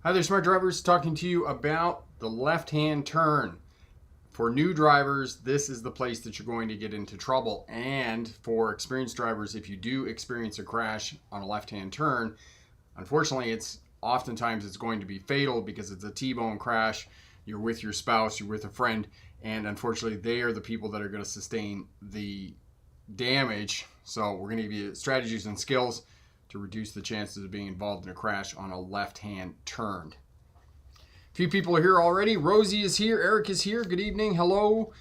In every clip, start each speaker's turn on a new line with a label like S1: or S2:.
S1: Hi there, smart drivers. Talking to you about the left-hand turn. For new drivers, this is the place that you're going to get into trouble. And for experienced drivers, if you do experience a crash on a left-hand turn, unfortunately, oftentimes it's going to be fatal because it's a T-bone crash. You're with your spouse, you're with a friend, and unfortunately, they are the people that are going to sustain the damage. So we're going to give you strategies and skills to reduce the chances of being involved in a crash on a left-hand turn. A few people are here already. Rosie is here. Eric is here. Good evening. Hello.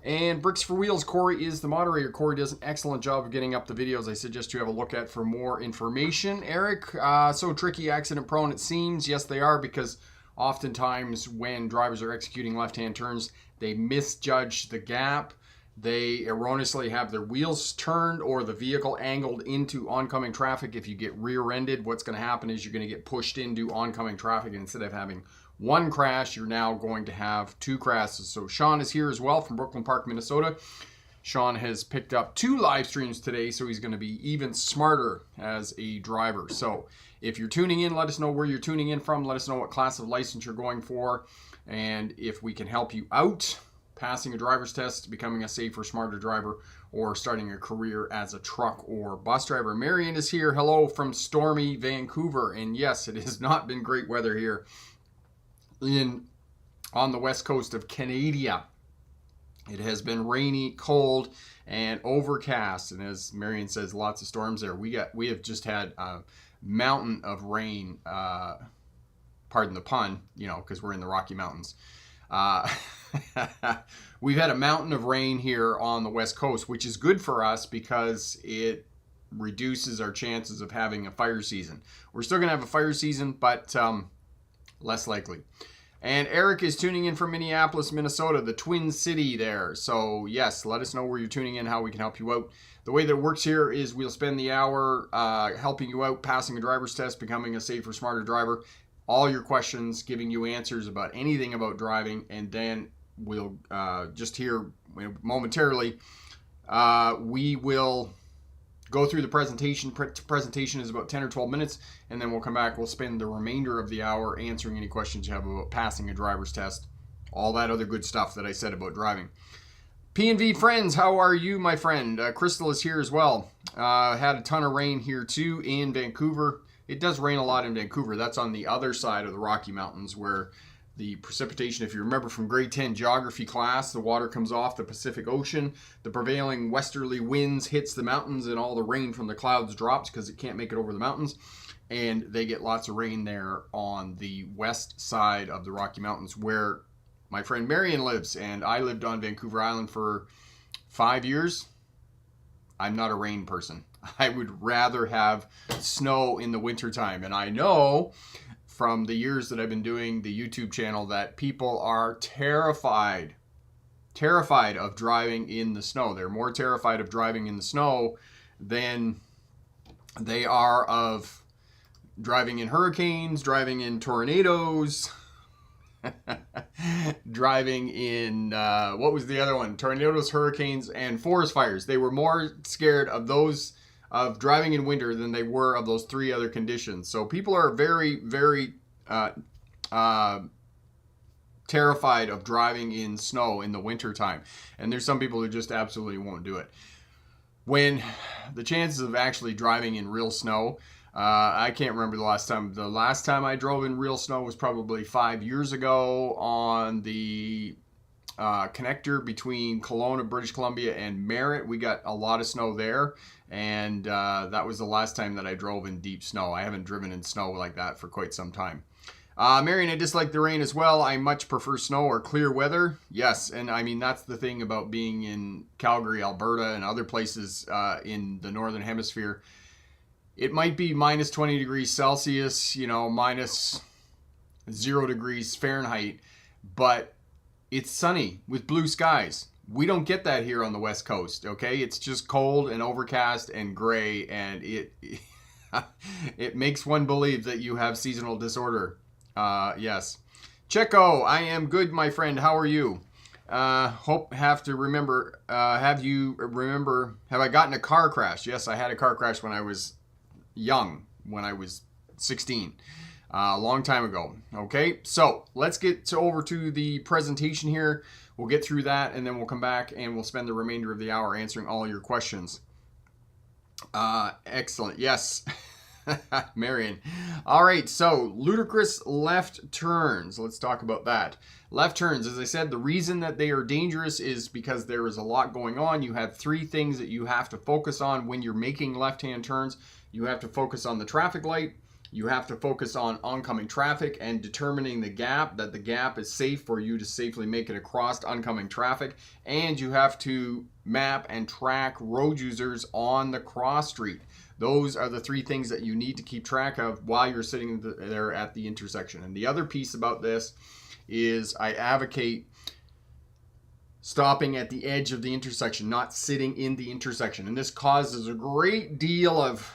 S1: And Bricks for Wheels, Corey is the moderator. Corey does an excellent job of getting up the videos I suggest you have a look at for more information. Eric, so tricky, accident prone it seems. Yes, they are, because oftentimes when drivers are executing left-hand turns, they misjudge the gap. They erroneously have their wheels turned or the vehicle angled into oncoming traffic. If you get rear-ended, what's going to happen is you're going to get pushed into oncoming traffic. And instead of having one crash, you're now going to have two crashes. So Sean is here as well from Brooklyn Park, Minnesota. Sean has picked up 2 live streams today, so he's going to be even smarter as a driver. So if you're tuning in, let us know where you're tuning in from. Let us know what class of license you're going for, and if we can help you out passing a driver's test, becoming a safer, smarter driver, or starting a career as a truck or bus driver. Marion is here. Hello from stormy Vancouver. And yes, it has not been great weather here on the west coast of Canada. It has been rainy, cold, and overcast. And as Marion says, lots of storms there. We have just had a mountain of rain, pardon the pun, because we're in the Rocky Mountains. We've had a mountain of rain here on the west coast, which is good for us because it reduces our chances of having a fire season. We're still going to have a fire season, but less likely. And Eric is tuning in from Minneapolis, Minnesota, the Twin City there. So yes, let us know where you're tuning in, how we can help you out. The way that it works here is we'll spend the hour helping you out, passing a driver's test, becoming a safer, smarter driver. All your questions, giving you answers about anything about driving, and then we'll just here momentarily, we will go through the presentation. Presentation is about 10 or 12 minutes, and then we'll come back. We'll spend the remainder of the hour answering any questions you have about passing a driver's test, all that other good stuff that I said about driving. P&V friends, how are you, my friend? Crystal is here as well. Had a ton of rain here too in Vancouver. It does rain a lot in Vancouver. That's on the other side of the Rocky Mountains where the precipitation, if you remember from grade 10 geography class, the water comes off the Pacific Ocean. The prevailing westerly winds hits the mountains and all the rain from the clouds drops because it can't make it over the mountains. And they get lots of rain there on the west side of the Rocky Mountains where my friend Marion lives. And I lived on Vancouver Island for 5 years. I'm not a rain person. I would rather have snow in the wintertime. And I know from the years that I've been doing the YouTube channel that people are terrified of driving in the snow. They're more terrified of driving in the snow than they are of driving in hurricanes, driving in tornadoes, driving in, what was the other one? Tornadoes, hurricanes, and forest fires. They were more scared of those, of driving in winter than they were of those 3 other conditions. So people are very, very terrified of driving in snow in the winter time. And there's some people who just absolutely won't do it. When the chances of actually driving in real snow, I can't remember the last time. The last time I drove in real snow was probably 5 years ago on the connector between Kelowna, British Columbia and Merritt. We got a lot of snow there, and that was the last time that I drove in deep snow. I haven't driven in snow like that for quite some time. Marion, I dislike the rain as well. I much prefer snow or clear weather. Yes, and I mean, that's the thing about being in Calgary, Alberta, and other places in the Northern Hemisphere. It might be minus 20 degrees Celsius, minus 0 degrees Fahrenheit, but it's sunny with blue skies. We don't get that here on the West Coast, okay? It's just cold and overcast and gray, and it makes one believe that you have seasonal disorder. Yes. Checo, I am good, my friend. How are you? Have I gotten a car crash? Yes, I had a car crash when I was young, when I was 16. a long time ago. Okay, so let's get over to the presentation here. We'll get through that, and then we'll come back and we'll spend the remainder of the hour answering all your questions. Excellent. Yes. Marion. All right, so ludicrous left turns. Let's talk about that. Left turns, as I said, the reason that they are dangerous is because there is a lot going on. You have three things that you have to focus on when you're making left-hand turns. You have to focus on the traffic light. You have to focus on oncoming traffic and determining the gap, that the gap is safe for you to safely make it across oncoming traffic. And you have to map and track road users on the cross street. Those are the three things that you need to keep track of while you're sitting there at the intersection. And the other piece about this is I advocate stopping at the edge of the intersection, not sitting in the intersection. And this causes a great deal of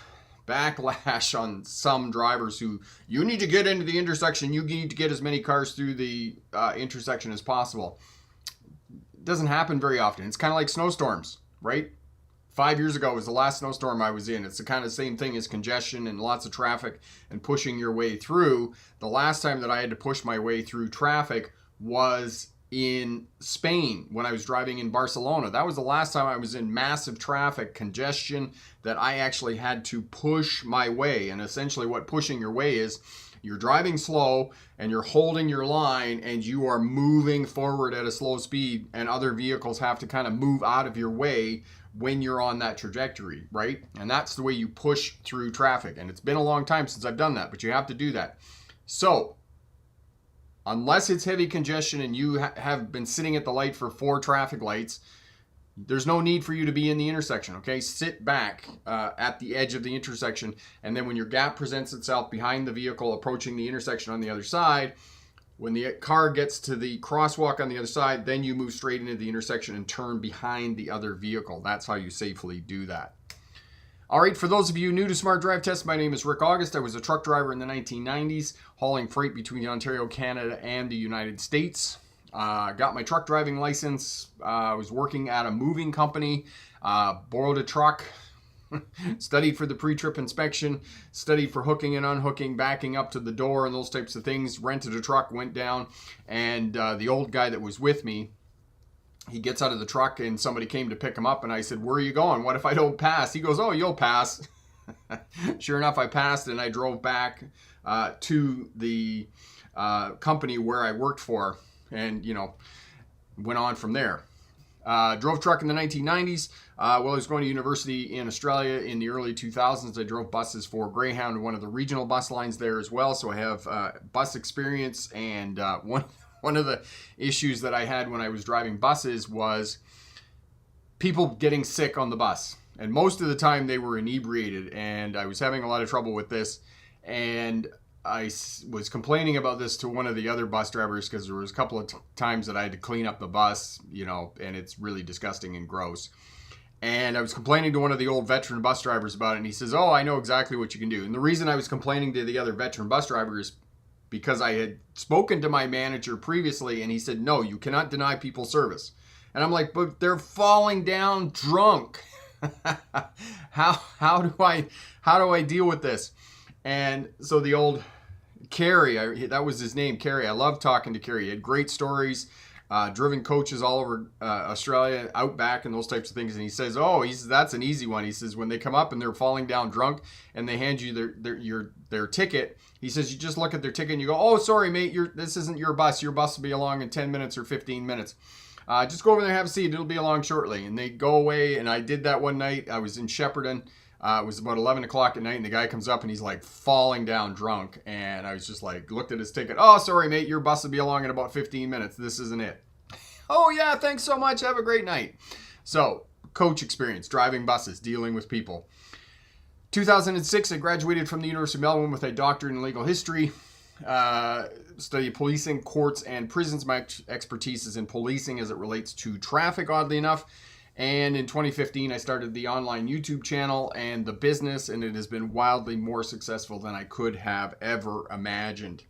S1: backlash on some drivers who, you need to get into the intersection, you need to get as many cars through the intersection as possible. It doesn't happen very often. It's kind of like snowstorms, right? 5 years ago was the last snowstorm I was in. It's the kind of same thing as congestion and lots of traffic and pushing your way through. The last time that I had to push my way through traffic was in Spain when I was driving in Barcelona. That was the last time I was in massive traffic congestion that I actually had to push my way. And essentially what pushing your way is, you're driving slow and you're holding your line and you are moving forward at a slow speed, and other vehicles have to kind of move out of your way when you're on that trajectory, right? And that's the way you push through traffic. And it's been a long time since I've done that, but you have to do that. So unless it's heavy congestion and you have been sitting at the light for 4 traffic lights, there's no need for you to be in the intersection, okay? Sit back at the edge of the intersection, and then when your gap presents itself behind the vehicle approaching the intersection on the other side, when the car gets to the crosswalk on the other side, then you move straight into the intersection and turn behind the other vehicle. That's how you safely do that. All right, for those of you new to Smart Drive Test, my name is Rick August. I was a truck driver in the 1990s, hauling freight between Ontario, Canada, and the United States. Got my truck driving license. I was working at a moving company, borrowed a truck, studied for the pre-trip inspection, studied for hooking and unhooking, backing up to the door and those types of things, rented a truck, went down, and the old guy that was with me, he gets out of the truck and somebody came to pick him up, and I said, "Where are you going? What if I don't pass?" He goes, "Oh, you'll pass." Sure enough, I passed, and I drove back to the company where I worked for, and went on from there. Drove truck in the 1990s. While I was going to university in Australia in the early 2000s, I drove buses for Greyhound, one of the regional bus lines there as well. So I have bus experience, and one of the issues that I had when I was driving buses was people getting sick on the bus. And most of the time they were inebriated, and I was having a lot of trouble with this. And I was complaining about this to one of the other bus drivers because there was a couple of times that I had to clean up the bus, and it's really disgusting and gross. And I was complaining to one of the old veteran bus drivers about it, and he says, "Oh, I know exactly what you can do." And the reason I was complaining to the other veteran bus driver is because I had spoken to my manager previously, and he said, "No, you cannot deny people service." And I'm like, "But they're falling down drunk." How do I deal with this? And so the old Kerry, that was his name, Kerry. I love talking to Kerry. He had great stories, driven coaches all over Australia, Outback, and those types of things. And he says, that's an easy one. He says, when they come up and they're falling down drunk and they hand you their ticket, he says, you just look at their ticket and you go, "Oh, sorry, mate, this isn't your bus. Your bus will be along in 10 minutes or 15 minutes. Just go over there and have a seat. It'll be along shortly." And they go away. And I did that one night. I was in Shepparton. It was about 11 o'clock at night, and the guy comes up and he's like falling down drunk. And I was just like, looked at his ticket. "Oh, sorry, mate, your bus will be along in about 15 minutes. This isn't it." "Oh, yeah, thanks so much. Have a great night." So, coach experience, driving buses, dealing with people. 2006, I graduated from the University of Melbourne with a doctorate in legal history. Studied policing, courts, and prisons. My expertise is in policing as it relates to traffic, oddly enough. And in 2015, I started the online YouTube channel and the business, and it has been wildly more successful than I could have ever imagined.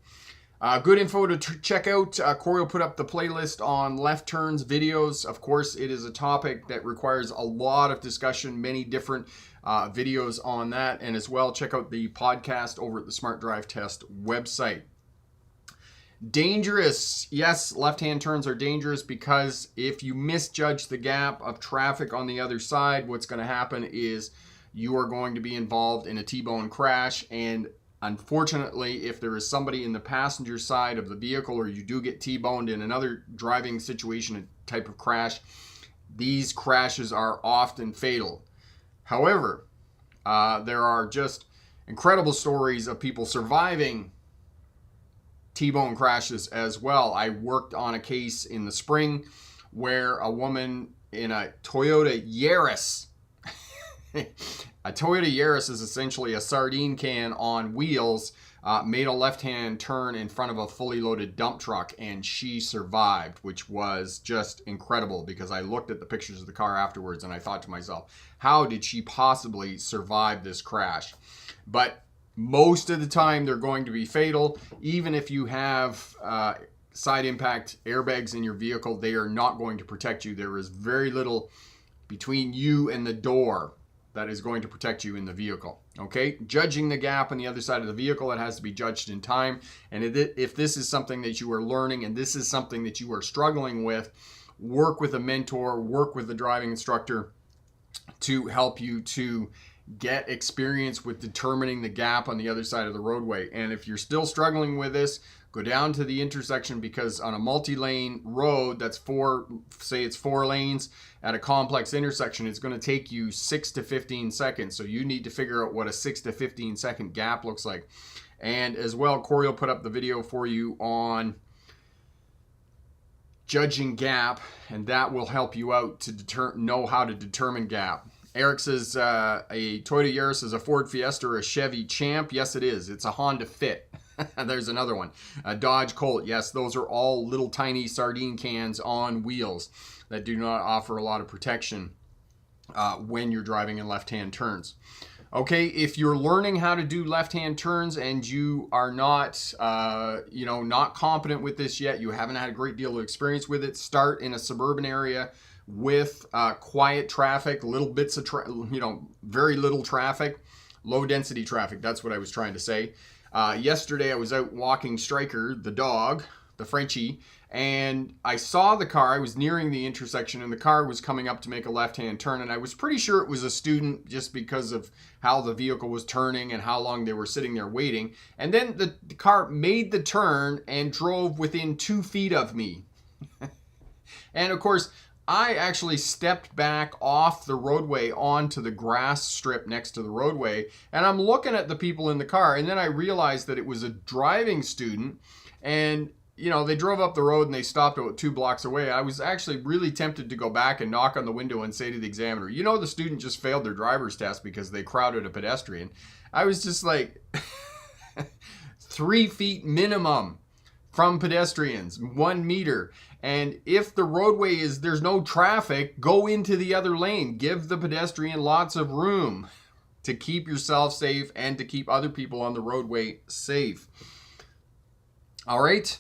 S1: Good info to check out. Corey will put up the playlist on left turns videos. Of course, it is a topic that requires a lot of discussion, many different videos on that. And as well, check out the podcast over at the Smart Drive Test website. Dangerous. Yes, left-hand turns are dangerous because if you misjudge the gap of traffic on the other side, what's going to happen is you are going to be involved in a T-bone crash. And unfortunately, if there is somebody in the passenger side of the vehicle or you do get T-boned in another driving situation, a type of crash, these crashes are often fatal. However, there are just incredible stories of people surviving T-bone crashes as well. I worked on a case in the spring where a woman in a Toyota Yaris, a Toyota Yaris is essentially a sardine can on wheels, made a left-hand turn in front of a fully loaded dump truck, and she survived, which was just incredible because I looked at the pictures of the car afterwards and I thought to myself, how did she possibly survive this crash? But most of the time, they're going to be fatal. Even if you have side impact airbags in your vehicle, they are not going to protect you. There is very little between you and the door that is going to protect you in the vehicle. Okay? Judging the gap on the other side of the vehicle, it has to be judged in time. And if this is something that you are learning and this is something that you are struggling with, work with a mentor, work with a driving instructor to help you to get experience with determining the gap on the other side of the roadway. And if you're still struggling with this, go down to the intersection, because on a multi-lane road that's say it's 4 lanes at a complex intersection, it's going to take you 6 to 15 seconds. So you need to figure out what a 6 to 15 second gap looks like. And as well, Corey will put up the video for you on judging gap, and that will help you out to know how to determine gap. Eric says a Toyota Yaris is a Ford Fiesta or a Chevy Champ. Yes, it is. It's a Honda Fit. There's another one. A Dodge Colt. Yes, those are all little tiny sardine cans on wheels that do not offer a lot of protection when you're driving in left-hand turns. Okay, if you're learning how to do left-hand turns and you are not, not competent with this yet, you haven't had a great deal of experience with it, start in a suburban area with quiet traffic, little bits of, very little traffic, low density traffic. That's what I was trying to say. Yesterday I was out walking Striker, the dog, the Frenchie, and I saw the car. I was nearing the intersection and the car was coming up to make a left-hand turn, and I was pretty sure it was a student just because of how the vehicle was turning and how long they were sitting there waiting. And then the car made the turn and drove within 2 feet of me. And of course, I actually stepped back off the roadway onto the grass strip next to the roadway, and I'm looking at the people in the car, and then I realized that it was a driving student, and they drove up the road and they stopped about 2 blocks away. I was actually really tempted to go back and knock on the window and say to the examiner, the student just failed their driver's test because they crowded a pedestrian. I was just like 3 feet minimum from pedestrians, 1 meter. And if the roadway there's no traffic, go into the other lane. Give the pedestrian lots of room to keep yourself safe and to keep other people on the roadway safe. All right.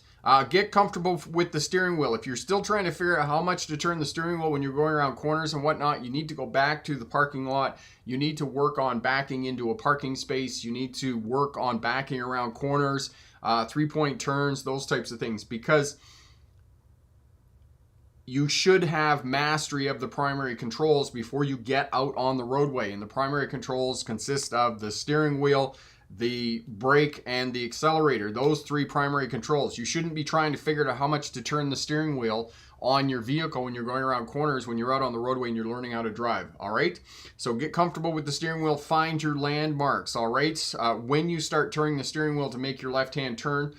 S1: Get comfortable with the steering wheel. If you're still trying to figure out how much to turn the steering wheel when you're going around corners and whatnot, you need to go back to the parking lot. You need to work on backing into a parking space. You need to work on backing around corners, 3-point turns, those types of things, because you should have mastery of the primary controls before you get out on the roadway. And the primary controls consist of the steering wheel, the brake, and the accelerator. Those 3 primary controls. You shouldn't be trying to figure out how much to turn the steering wheel on your vehicle when you're going around corners, when you're out on the roadway and you're learning how to drive. All right? So get comfortable with the steering wheel. Find your landmarks. All right? When you start turning the steering wheel to make your left-hand turn,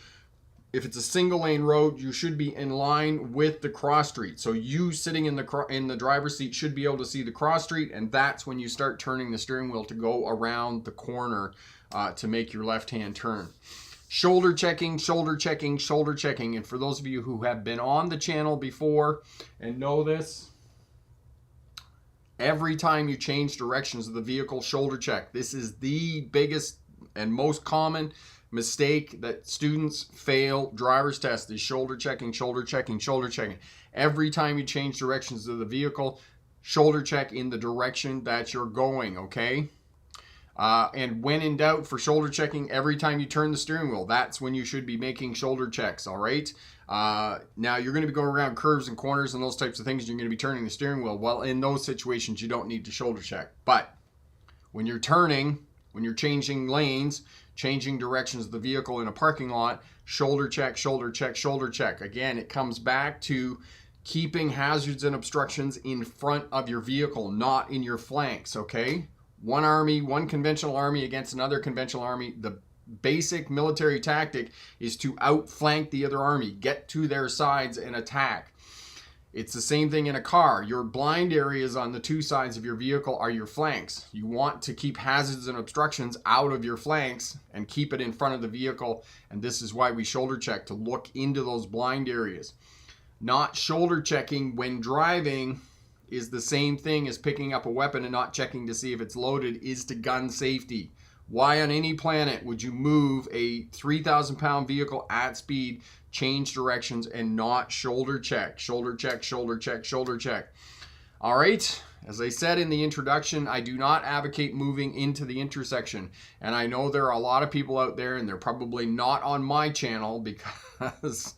S1: if it's a single lane road, you should be in line with the cross street. So you sitting in the driver's seat should be able to see the cross street, and that's when you start turning the steering wheel to go around the corner to make your left-hand turn. Shoulder checking, shoulder checking, shoulder checking. And for those of you who have been on the channel before and know this, every time you change directions of the vehicle, shoulder check. This is the biggest and most common mistake that students fail driver's test is shoulder checking, shoulder checking, shoulder checking. Every time you change directions of the vehicle, shoulder check in the direction that you're going, okay? And when in doubt, for shoulder checking, every time you turn the steering wheel, that's when you should be making shoulder checks, all right? Now, you're going to be going around curves and corners and those types of things. You're going to be turning the steering wheel. Well, in those situations, you don't need to shoulder check. But when you're turning, when you're changing lanes, changing directions of the vehicle in a parking lot, shoulder check, shoulder check, shoulder check. Again, it comes back to keeping hazards and obstructions in front of your vehicle, not in your flanks, okay? One conventional army against another conventional army. The basic military tactic is to outflank the other army, get to their sides and attack. It's the same thing in a car. Your blind areas on the two sides of your vehicle are your flanks. You want to keep hazards and obstructions out of your flanks and keep it in front of the vehicle. And this is why we shoulder check, to look into those blind areas. Not shoulder checking when driving is the same thing as picking up a weapon and not checking to see if it's loaded, is to gun safety. Why on any planet would you move a 3,000-pound vehicle at speed, change directions, and not shoulder check? Shoulder check, shoulder check, shoulder check. All right, as I said in the introduction, I do not advocate moving into the intersection. And I know there are a lot of people out there, and they're probably not on my channel because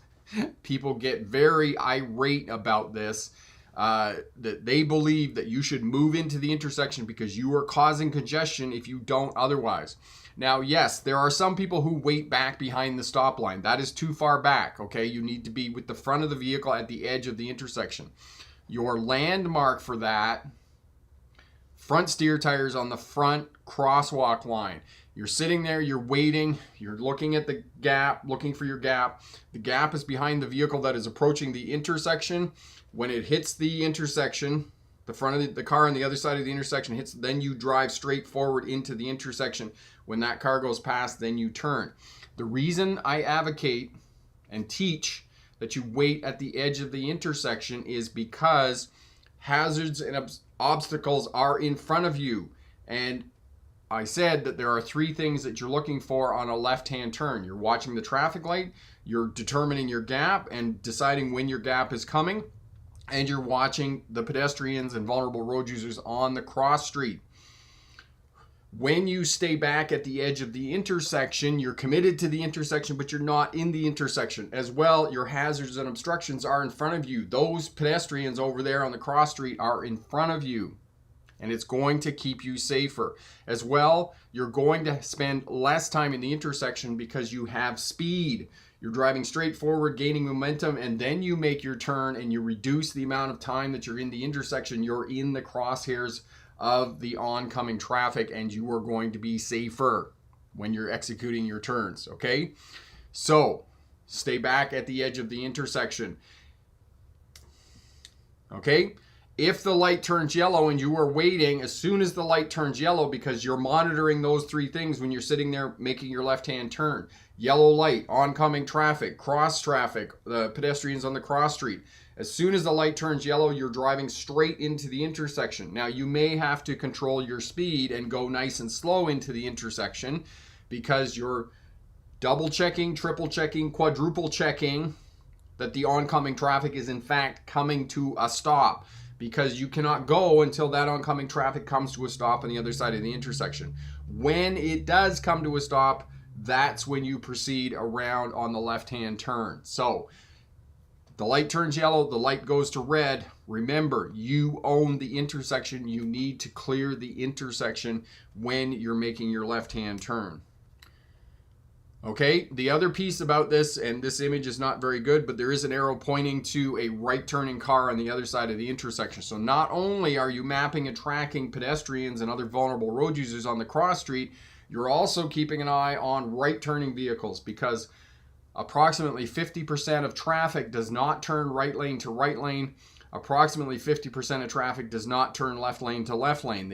S1: people get very irate about this. That they believe that you should move into the intersection because you are causing congestion if you don't otherwise. Now, yes, there are some people who wait back behind the stop line. That is too far back, okay? You need to be with the front of the vehicle at the edge of the intersection. Your landmark for that, front steer tires on the front crosswalk line. You're sitting there, you're waiting, you're looking at the gap, looking for your gap. The gap is behind the vehicle that is approaching the intersection. When it hits the intersection, the front of the car on the other side of the intersection hits, then you drive straight forward into the intersection. When that car goes past, then you turn. The reason I advocate and teach that you wait at the edge of the intersection is because hazards and obstacles are in front of you. And I said that there are three things that you're looking for on a left-hand turn. You're watching the traffic light, you're determining your gap and deciding when your gap is coming, and you're watching the pedestrians and vulnerable road users on the cross street. When you stay back at the edge of the intersection, you're committed to the intersection, but you're not in the intersection. As well, your hazards and obstructions are in front of you. Those pedestrians over there on the cross street are in front of you, and it's going to keep you safer. As well, you're going to spend less time in the intersection because you have speed. You're driving straight forward, gaining momentum, and then you make your turn and you reduce the amount of time that you're in the intersection. You're in the crosshairs of the oncoming traffic, and you are going to be safer when you're executing your turns, okay? So, stay back at the edge of the intersection, okay? If the light turns yellow and you are waiting, as soon as the light turns yellow, because you're monitoring those three things when you're sitting there making your left-hand turn. Yellow light, oncoming traffic, cross traffic, the pedestrians on the cross street. As soon as the light turns yellow, you're driving straight into the intersection. Now, you may have to control your speed and go nice and slow into the intersection because you're double checking, triple checking, quadruple checking that the oncoming traffic is in fact coming to a stop, because you cannot go until that oncoming traffic comes to a stop on the other side of the intersection. When it does come to a stop, that's when you proceed around on the left-hand turn. So the light turns yellow, the light goes to red. Remember, you own the intersection. You need to clear the intersection when you're making your left-hand turn. Okay, the other piece about this, and this image is not very good, but there is an arrow pointing to a right-turning car on the other side of the intersection. So not only are you mapping and tracking pedestrians and other vulnerable road users on the cross street, you're also keeping an eye on right-turning vehicles, because approximately 50% of traffic does not turn right lane to right lane. Approximately 50% of traffic does not turn left lane to left lane.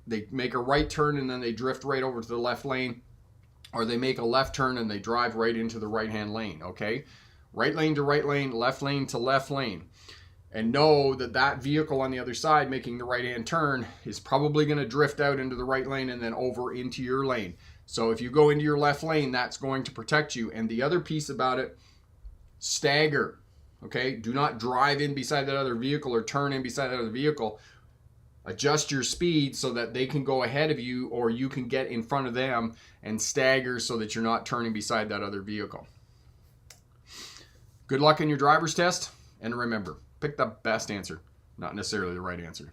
S1: They make a right turn and then they drift right over to the left lane, or they make a left turn and they drive right into the right-hand lane, okay? Right lane to right lane, left lane to left lane. And know that that vehicle on the other side making the right-hand turn is probably going to drift out into the right lane and then over into your lane. So if you go into your left lane, that's going to protect you. And the other piece about it, stagger. Okay, do not drive in beside that other vehicle or turn in beside that other vehicle. Adjust your speed so that they can go ahead of you, or you can get in front of them and stagger so that you're not turning beside that other vehicle. Good luck in your driver's test, and remember, pick the best answer, not necessarily the right answer.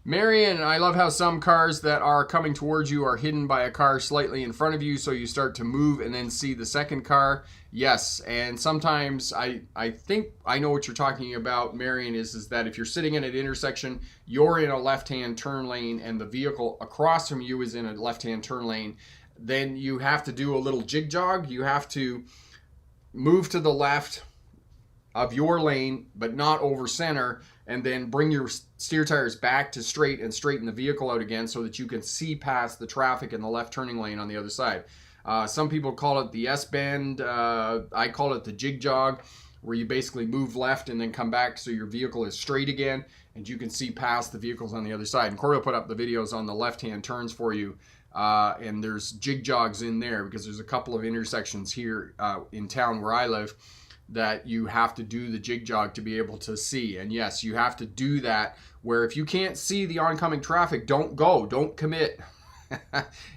S1: Marion, I love how some cars that are coming towards you are hidden by a car slightly in front of you, so you start to move and then see the second car. Yes, and sometimes I think I know what you're talking about, Marion, is that if you're sitting in an intersection, you're in a left-hand turn lane and the vehicle across from you is in a left-hand turn lane, then you have to do a little jig jog. You have to move to the left of your lane, but not over center, and then bring your steer tires back to straight and straighten the vehicle out again so that you can see past the traffic in the left turning lane on the other side. Some people call it the S-bend. I call it the jig jog, where you basically move left and then come back so your vehicle is straight again and you can see past the vehicles on the other side. And Corey will put up the videos on the left-hand turns for you. And there's jig jogs in there because there's a couple of intersections here in town where I live that you have to do the jig jog to be able to see. And yes, you have to do that where if you can't see the oncoming traffic, don't go, don't commit.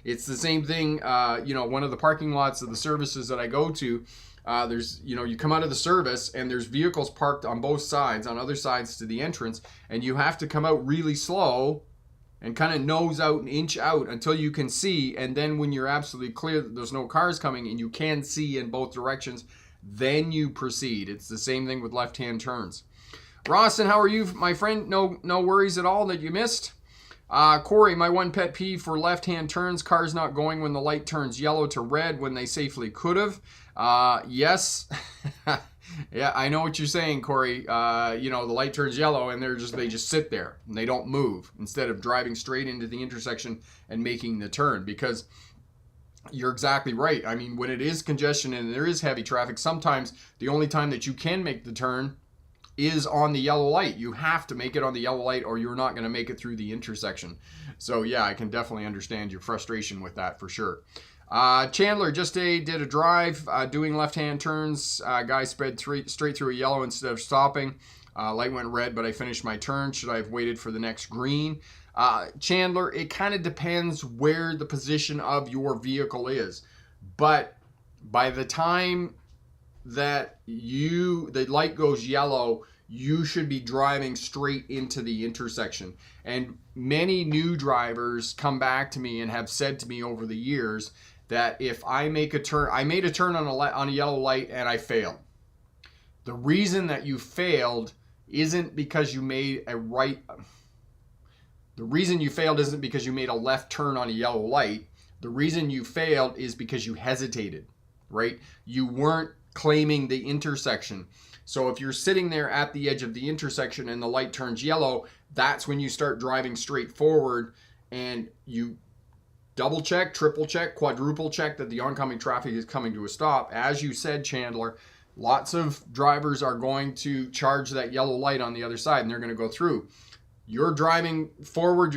S1: It's the same thing, one of the parking lots of the services that I go to, there's, you come out of the service and there's vehicles parked on both sides, on other sides to the entrance, and you have to come out really slow and kind of nose out and inch out until you can see. And then when you're absolutely clear that there's no cars coming and you can see in both directions, then you proceed. It's the same thing with left-hand turns. Rawson, how are you, my friend? No worries at all that you missed. Corey, my one pet peeve for left-hand turns, cars not going when the light turns yellow to red when they safely could have. Yes. Yeah, I know what you're saying, Corey. The light turns yellow and they just sit there and they don't move instead of driving straight into the intersection and making the turn, because you're exactly right. I mean, when it is congestion and there is heavy traffic, sometimes the only time that you can make the turn is on the yellow light. You have to make it on the yellow light or you're not going to make it through the intersection. So yeah, I can definitely understand your frustration with that for sure. Chandler just did a drive doing left-hand turns. Guy sped straight through a yellow instead of stopping. Light went red, but I finished my turn. Should I have waited for the next green? Chandler, it kind of depends where the position of your vehicle is. But by the time that the light goes yellow, you should be driving straight into the intersection. And many new drivers come back to me and have said to me over the years that if I make a turn, I made a turn on a yellow light and I failed. The reason that you failed isn't because you made a right. The reason you failed isn't because you made a left turn on a yellow light. The reason you failed is because you hesitated, right? You weren't claiming the intersection. So if you're sitting there at the edge of the intersection and the light turns yellow, that's when you start driving straight forward and you double check, triple check, quadruple check that the oncoming traffic is coming to a stop. As you said, Chandler, lots of drivers are going to charge that yellow light on the other side and they're going to go through. You're driving forward,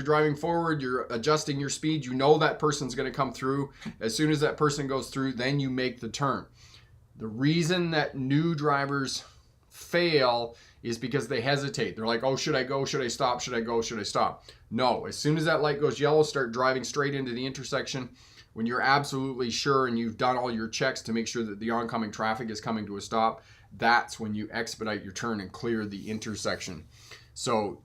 S1: you're adjusting your speed. You know that person's going to come through. As soon as that person goes through, then you make the turn. The reason that new drivers fail is because they hesitate. They're like, oh, should I go? Should I stop? Should I go? Should I stop? No, as soon as that light goes yellow, start driving straight into the intersection. When you're absolutely sure and you've done all your checks to make sure that the oncoming traffic is coming to a stop, that's when you expedite your turn and clear the intersection. So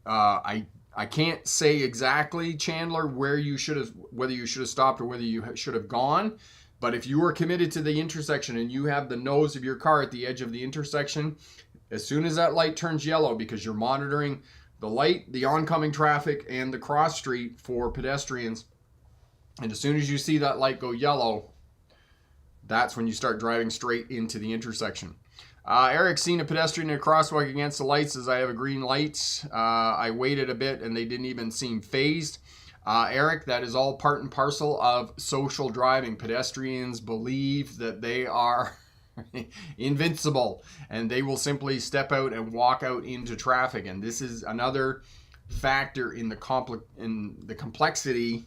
S1: I can't say exactly, Chandler, whether you should have stopped or whether you should have gone. But if you are committed to the intersection and you have the nose of your car at the edge of the intersection, as soon as that light turns yellow, because you're monitoring the light, the oncoming traffic, and the cross street for pedestrians, and as soon as you see that light go yellow, that's when you start driving straight into the intersection. Eric, seen a pedestrian in a crosswalk against the lights as I have a green light. I waited a bit and they didn't even seem phased. Eric, that is all part and parcel of social driving. Pedestrians believe that they are invincible and they will simply step out and walk out into traffic. And this is another factor in the complexity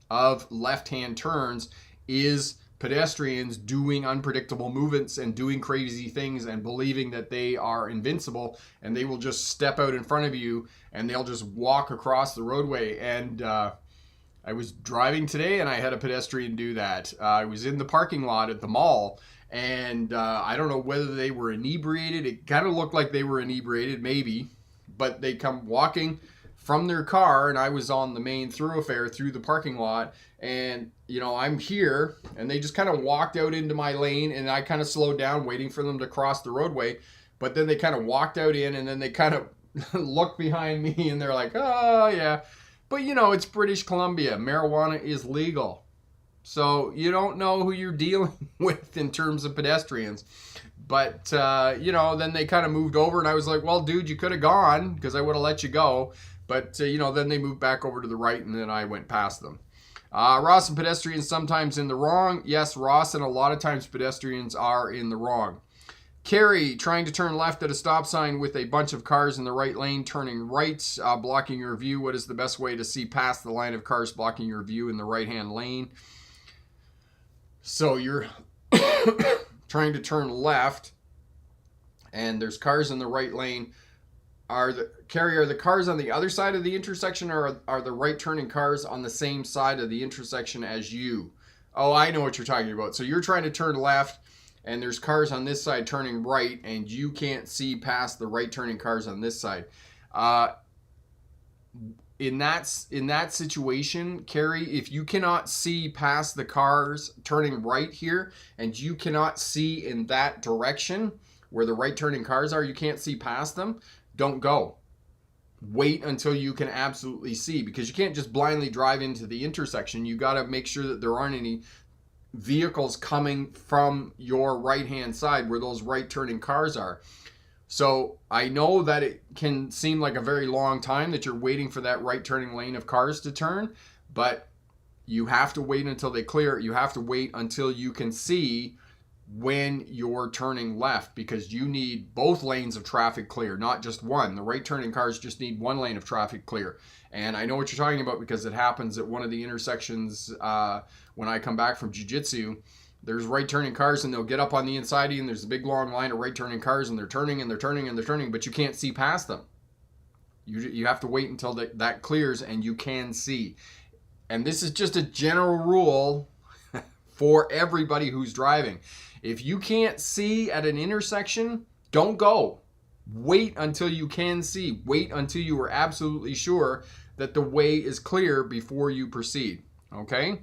S1: of left-hand turns is pedestrians doing unpredictable movements and doing crazy things and believing that they are invincible, and they will just step out in front of you and they'll just walk across the roadway. And I was driving today and I had a pedestrian do that. I was in the parking lot at the mall, and I don't know whether they were inebriated. It kind of looked like they were inebriated, maybe, but they come walking from their car, and I was on the main thoroughfare through the parking lot, and I'm here, and they just kind of walked out into my lane, and I kind of slowed down waiting for them to cross the roadway. But then they kind of walked out in, and then they kind of looked behind me, and they're like, oh yeah, but it's British Columbia, marijuana is legal, so you don't know who you're dealing with in terms of pedestrians. But then they kind of moved over, and I was like, well, dude, you could have gone, because I would have let you go. But, then they moved back over to the right, and then I went past them. Ross and pedestrians sometimes in the wrong. Yes, Ross, and a lot of times pedestrians are in the wrong. Carrie, trying to turn left at a stop sign with a bunch of cars in the right lane, turning right, blocking your view. What is the best way to see past the line of cars blocking your view in the right-hand lane? So you're trying to turn left, and there's cars in the right lane. Are the cars on the other side of the intersection, or are the right turning cars on the same side of the intersection as you? Oh, I know what you're talking about. So you're trying to turn left, and there's cars on this side turning right, and you can't see past the right turning cars on this side. In that situation, Carrie, if you cannot see past the cars turning right here, and you cannot see in that direction where the right turning cars are, you can't see past them, don't go. Wait until you can absolutely see, because you can't just blindly drive into the intersection. You got to make sure that there aren't any vehicles coming from your right-hand side where those right turning cars are. So I know that it can seem like a very long time that you're waiting for that right turning lane of cars to turn, but you have to wait until they clear. You have to wait until you can see when you're turning left, because you need both lanes of traffic clear, not just one. The right turning cars just need one lane of traffic clear. And I know what you're talking about, because it happens at one of the intersections when I come back from jiu-jitsu. There's right turning cars, and they'll get up on the inside of you, and there's a big long line of right turning cars, and they're turning and they're turning and they're turning, but you can't see past them. You have to wait until that clears and you can see. And this is just a general rule for everybody who's driving. If you can't see at an intersection, don't go. Wait until you can see. Wait until you are absolutely sure that the way is clear before you proceed. Okay?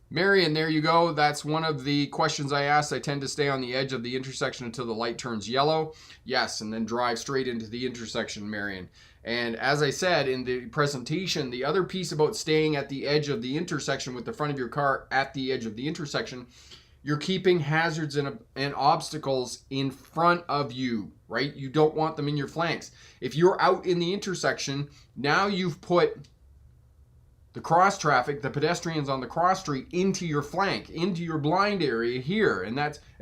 S1: Marion, there you go. That's one of the questions I asked. I tend to stay on the edge of the intersection until the light turns yellow. Yes, and then drive straight into the intersection, Marion. And as I said in the presentation, the other piece about staying at the edge of the intersection with the front of your car at the edge of the intersection, you're keeping hazards and obstacles in front of you, right? You don't want them in your flanks. If you're out in the intersection, now you've put the cross traffic, the pedestrians on the cross street, into your flank, into your blind area here. And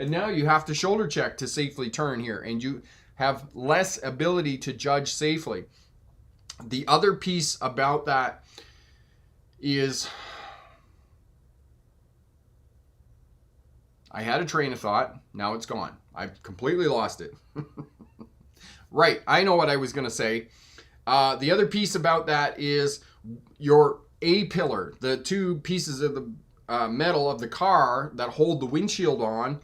S1: now you have to shoulder check to safely turn here, and you have less ability to judge safely. The other piece about that is, I had a train of thought. Now it's gone. I've completely lost it. Right. I know what I was going to say. The other piece about that is your A-pillar, the two pieces of the metal of the car that hold the windshield on,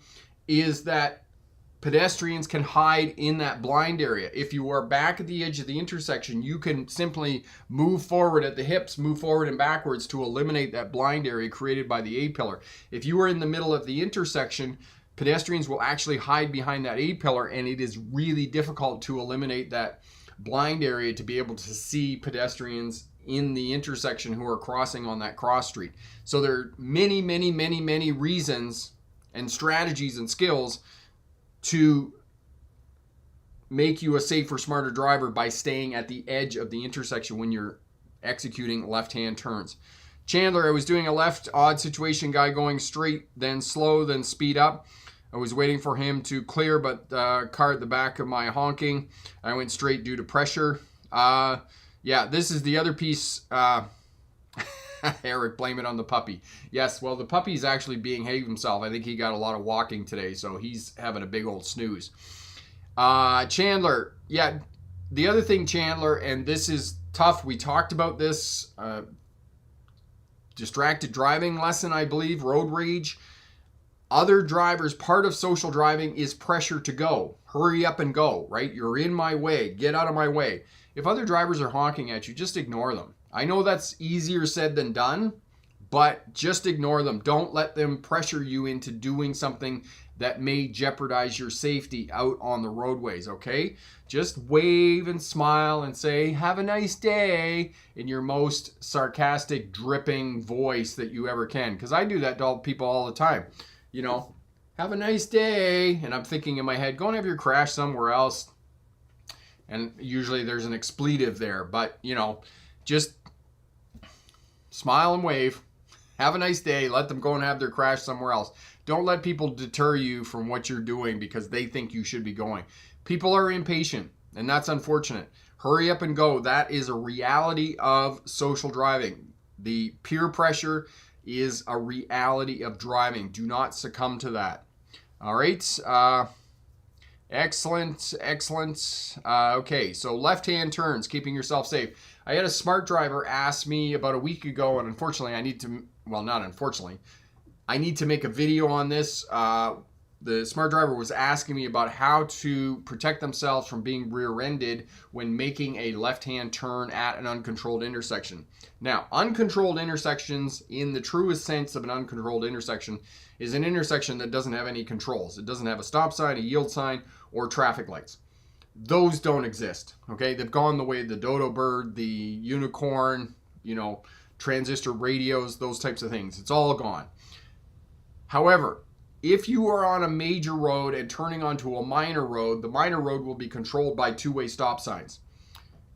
S1: is that pedestrians can hide in that blind area. If you are back at the edge of the intersection, you can simply move forward at the hips, move forward and backwards to eliminate that blind area created by the A-pillar. If you are in the middle of the intersection, pedestrians will actually hide behind that A-pillar, and it is really difficult to eliminate that blind area to be able to see pedestrians in the intersection who are crossing on that cross street. So there are many, many, many, many reasons and strategies and skills to make you a safer, smarter driver by staying at the edge of the intersection when you're executing left-hand turns. Chandler, I was doing a left odd situation, guy going straight, then slow, then speed up. I was waiting for him to clear, but car at the back of my honking. I went straight due to pressure. Yeah, this is the other piece. Eric, blame it on the puppy. Yes, well, the puppy's actually behaving himself. I think he got a lot of walking today, so he's having a big old snooze. Chandler, yeah, the other thing, Chandler, and this is tough. We talked about this distracted driving lesson, I believe, road rage. Other drivers, part of social driving is pressure to go. Hurry up and go, right? You're in my way. Get out of my way. If other drivers are honking at you, just ignore them. I know that's easier said than done, but just ignore them. Don't let them pressure you into doing something that may jeopardize your safety out on the roadways, okay? Just wave and smile and say, have a nice day, in your most sarcastic, dripping voice that you ever can. Because I do that to people all the time. You know, have a nice day. And I'm thinking in my head, go and have your crash somewhere else. And usually there's an expletive there. But, you know, just smile and wave. Have a nice day. Let them go and have their crash somewhere else. Don't let people deter you from what you're doing because they think you should be going. People are impatient, and that's unfortunate. Hurry up and go. That is a reality of social driving. The peer pressure is a reality of driving. Do not succumb to that. All right. Excellent. Okay, so left-hand turns, keeping yourself safe. I had a smart driver ask me about a week ago, and unfortunately I need to, well, not unfortunately, I need to make a video on this. The smart driver was asking me about how to protect themselves from being rear-ended when making a left-hand turn at an uncontrolled intersection. Now, uncontrolled intersections, in the truest sense of an uncontrolled intersection, is an intersection that doesn't have any controls. It doesn't have a stop sign, a yield sign, or traffic lights. Those don't exist, okay? They've gone the way of the dodo bird, the unicorn, you know, transistor radios, those types of things. It's all gone. However, if you are on a major road and turning onto a minor road, the minor road will be controlled by two-way stop signs.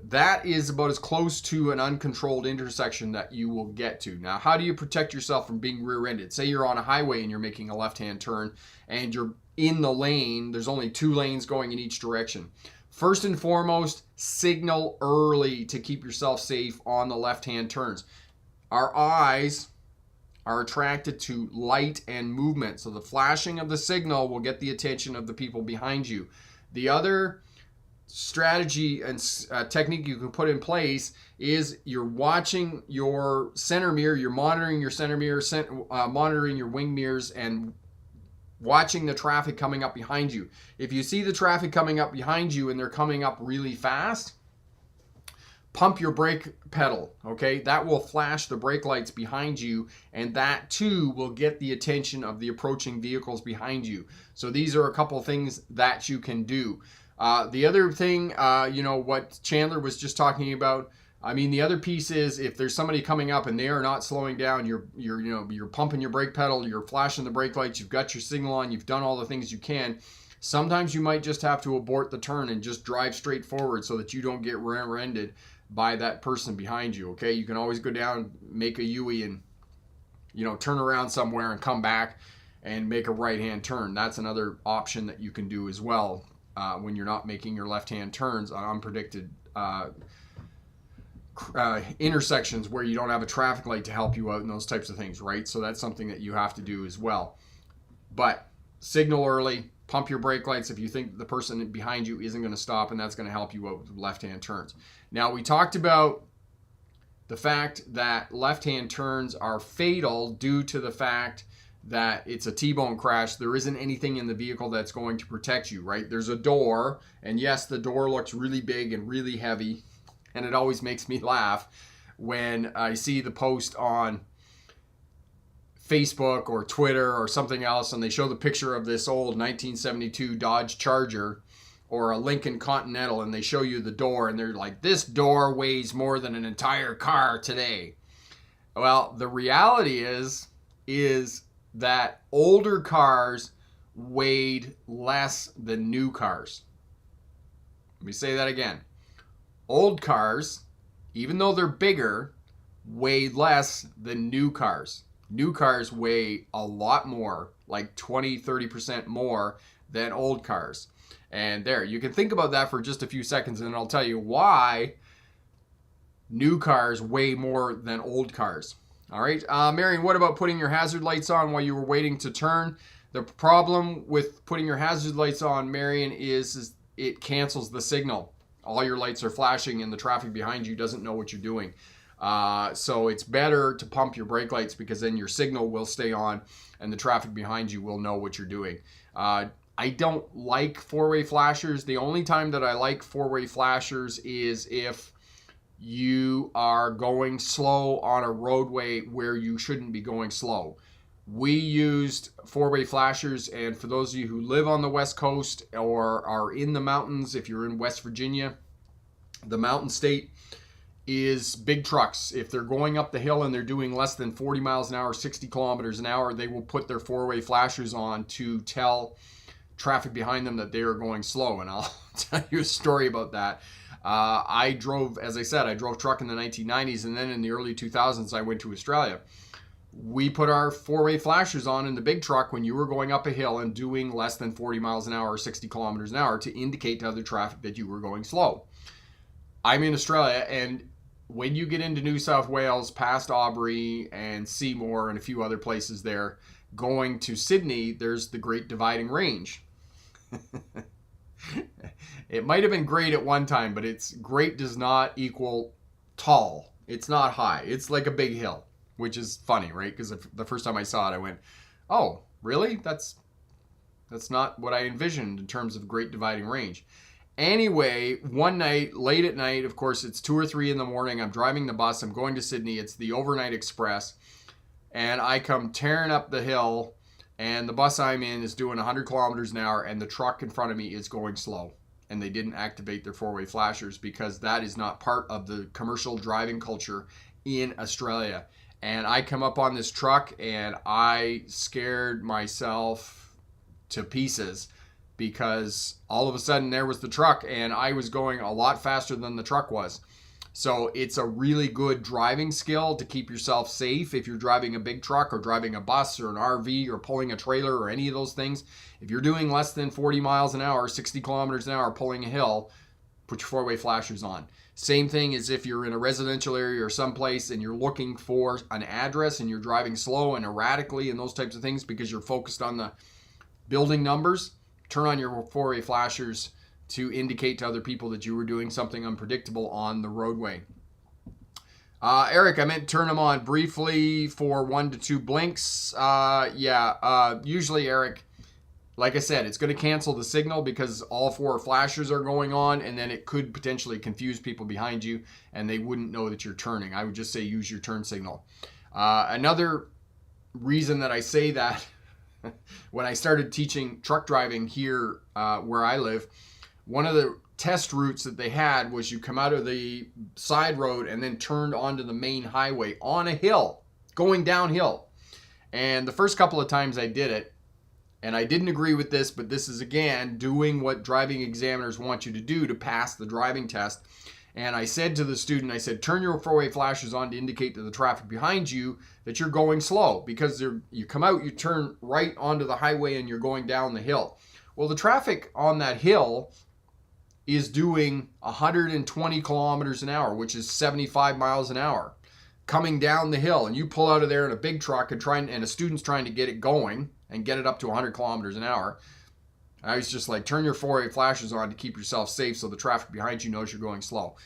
S1: That is about as close to an uncontrolled intersection that you will get to. Now, how do you protect yourself from being rear-ended? Say you're on a highway and you're making a left-hand turn and you're in the lane. There's only two lanes going in each direction. First and foremost, signal early to keep yourself safe on the left-hand turns. Our eyes are attracted to light and movement. So the flashing of the signal will get the attention of the people behind you. The other strategy and technique you can put in place is you're watching your center mirror, you're monitoring your center mirror, monitoring your wing mirrors, and watching the traffic coming up behind you. If you see the traffic coming up behind you and they're coming up really fast, pump your brake pedal, okay? That will flash the brake lights behind you, and that too will get the attention of the approaching vehicles behind you. So these are a couple of things that you can do. The other thing, you know, what Chandler was just talking about, I mean, the other piece is if there's somebody coming up and they are not slowing down, you're pumping your brake pedal, you're flashing the brake lights, you've got your signal on, you've done all the things you can. Sometimes you might just have to abort the turn and just drive straight forward so that you don't get rear-ended by that person behind you, okay? You can always go down, make a U-ey and, you know, turn around somewhere and come back and make a right-hand turn. That's another option that you can do as well when you're not making your left-hand turns on unpredicted intersections where you don't have a traffic light to help you out and those types of things, right? So that's something that you have to do as well. But signal early, pump your brake lights if you think the person behind you isn't going to stop, and that's going to help you out with left-hand turns. Now, we talked about the fact that left-hand turns are fatal due to the fact that it's a T-bone crash. There isn't anything in the vehicle that's going to protect you, right? There's a door, and yes, the door looks really big and really heavy, and it always makes me laugh when I see the post on Facebook or Twitter or something else, and they show the picture of this old 1972 Dodge Charger or a Lincoln Continental, and they show you the door, and they're like, this door weighs more than an entire car today. Well, the reality is that older cars weighed less than new cars. Let me say that again. Old cars, even though they're bigger, weigh less than new cars. New cars weigh a lot more, like 20-30% more than old cars. And there, you can think about that for just a few seconds, and I'll tell you why new cars way more than old cars. All right, Marion, what about putting your hazard lights on while you were waiting to turn? The problem with putting your hazard lights on, Marion, is it cancels the signal. All your lights are flashing and the traffic behind you doesn't know what you're doing. So it's better to pump your brake lights, because then your signal will stay on and the traffic behind you will know what you're doing. I don't like four-way flashers. The only time that I like four-way flashers is if you are going slow on a roadway where you shouldn't be going slow. We used four-way flashers, and for those of you who live on the West Coast or are in the mountains, if you're in West Virginia, the mountain state, is big trucks. If they're going up the hill and they're doing less than 40 miles an hour, 60 kilometers an hour, they will put their four-way flashers on to tell traffic behind them that they are going slow. And I'll tell you a story about that. I drove, as I said, I drove truck in the 1990s, and then in the early 2000s, I went to Australia. We put our four-way flashers on in the big truck when you were going up a hill and doing less than 40 miles an hour or 60 kilometers an hour to indicate to other traffic that you were going slow. I'm in Australia, and when you get into New South Wales, past Albury and Seymour and a few other places there, going to Sydney, there's the Great Dividing Range. It might have been great at one time, but it's great does not equal tall. It's not high. It's like a big hill, which is funny, right? Because the first time I saw it, I went, oh, really? That's not what I envisioned in terms of Great Dividing Range. Anyway, one night, late at night, of course, it's 2 or 3 in the morning. I'm driving the bus. I'm going to Sydney. It's the overnight express. And I come tearing up the hill, and the bus I'm in is doing 100 kilometers an hour, and the truck in front of me is going slow. And they didn't activate their four-way flashers because that is not part of the commercial driving culture in Australia. And I come up on this truck, and I scared myself to pieces, because all of a sudden there was the truck, and I was going a lot faster than the truck was. So it's a really good driving skill to keep yourself safe if you're driving a big truck or driving a bus or an RV or pulling a trailer or any of those things. If you're doing less than 40 miles an hour, 60 kilometers an hour pulling a hill, put your four-way flashers on. Same thing as if you're in a residential area or someplace and you're looking for an address and you're driving slow and erratically and those types of things because you're focused on the building numbers. Turn on your four-way flashers to indicate to other people that you were doing something unpredictable on the roadway. Eric, I meant turn them on briefly for 1 to 2 blinks. Usually, Eric, like I said, it's going to cancel the signal because all 4 flashers are going on, and then it could potentially confuse people behind you, and they wouldn't know that you're turning. I would just say use your turn signal. Another reason that I say that, when I started teaching truck driving here where I live, one of the test routes that they had was you come out of the side road and then turned onto the main highway on a hill, going downhill. And the first couple of times I did it, and I didn't agree with this, but this is, again, doing what driving examiners want you to do to pass the driving test. And I said to the student, I said, turn your four-way flashers on to indicate to the traffic behind you that you're going slow, because you come out, you turn right onto the highway and you're going down the hill. Well, the traffic on that hill is doing 120 kilometers an hour, which is 75 miles an hour, coming down the hill. And you pull out of there in a big truck and a student's trying to get it going and get it up to 100 kilometers an hour. I was just like, turn your four-way flashers on to keep yourself safe so the traffic behind you knows you're going slow.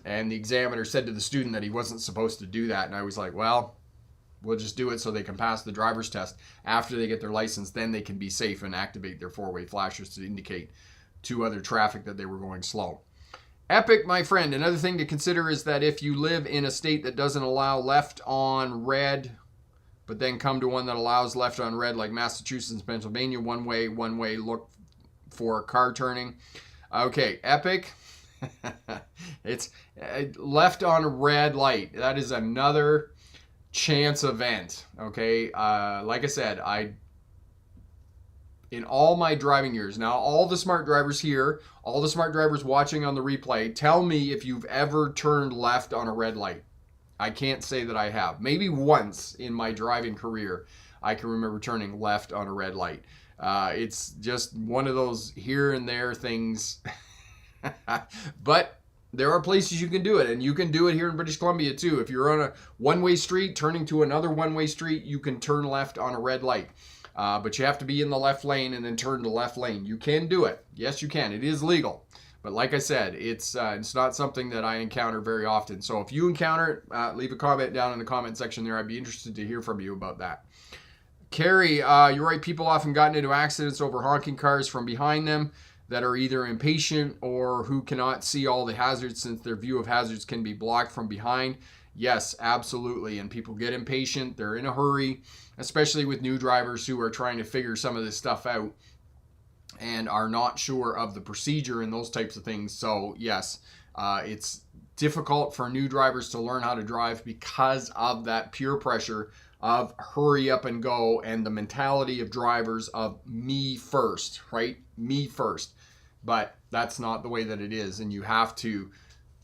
S1: And the examiner said to the student that he wasn't supposed to do that. And I was like, well, we'll just do it so they can pass the driver's test. After they get their license, then they can be safe and activate their four-way flashers to indicate to other traffic that they were going slow. Epic, my friend, another thing to consider is that if you live in a state that doesn't allow left on red, but then come to one that allows left on red, like Massachusetts, Pennsylvania, one way, look for car turning. Okay, Epic, it's left on a red light. That is another chance event, okay? Like I said, in all my driving years, now all the smart drivers here, all the smart drivers watching on the replay, tell me if you've ever turned left on a red light. I can't say that I have. Maybe once in my driving career, I can remember turning left on a red light. It's just one of those here and there things. But there are places you can do it, and you can do it here in British Columbia too. If you're on a one-way street turning to another one-way street, you can turn left on a red light. But you have to be in the left lane and then turn to left lane. You can do it. Yes, you can. It is legal. But like I said, it's not something that I encounter very often. So if you encounter it, leave a comment down in the comment section there. I'd be interested to hear from you about that. Carrie, you're right. People often gotten into accidents over honking cars from behind them that are either impatient or who cannot see all the hazards since their view of hazards can be blocked from behind. Yes, absolutely. And people get impatient. They're in a hurry, especially with new drivers who are trying to figure some of this stuff out and are not sure of the procedure and those types of things. So yes, it's difficult for new drivers to learn how to drive because of that peer pressure of hurry up and go and the mentality of drivers of me first, right? Me first. But that's not the way that it is. And you have to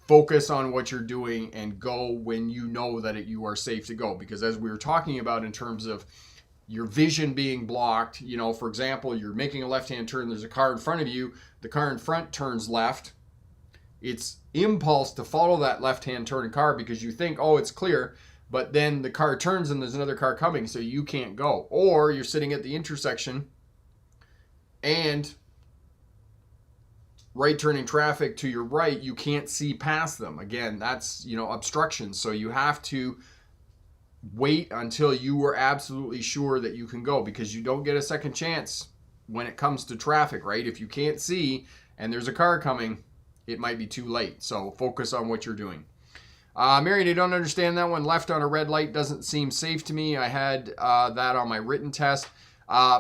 S1: focus on what you're doing and go when you know that you are safe to go. Because as we were talking about in terms of your vision being blocked, you know, for example, you're making a left-hand turn, there's a car in front of you, the car in front turns left. It's impulse to follow that left-hand turning car because you think, oh, it's clear, but then the car turns and there's another car coming, so you can't go. Or you're sitting at the intersection and right turning traffic to your right, you can't see past them. Again, that's, you know, obstruction. So you have to wait until you are absolutely sure that you can go, because you don't get a second chance when it comes to traffic, right? If you can't see and there's a car coming, it might be too late. So focus on what you're doing. Marion, I don't understand that one. Left on a red light doesn't seem safe to me. I had that on my written test.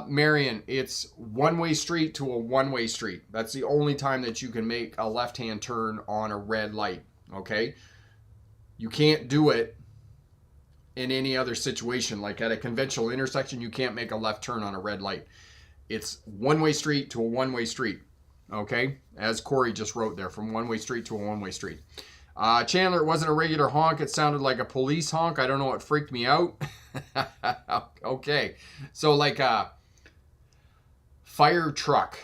S1: Marion, it's one-way street to a one-way street. That's the only time that you can make a left-hand turn on a red light, okay? You can't do it in any other situation. Like at a conventional intersection, you can't make a left turn on a red light. It's one-way street to a one-way street, okay? As Corey just wrote there, from one-way street to a one-way street. Chandler, it wasn't a regular honk. It sounded like a police honk. I don't know what freaked me out. Okay. So like a fire truck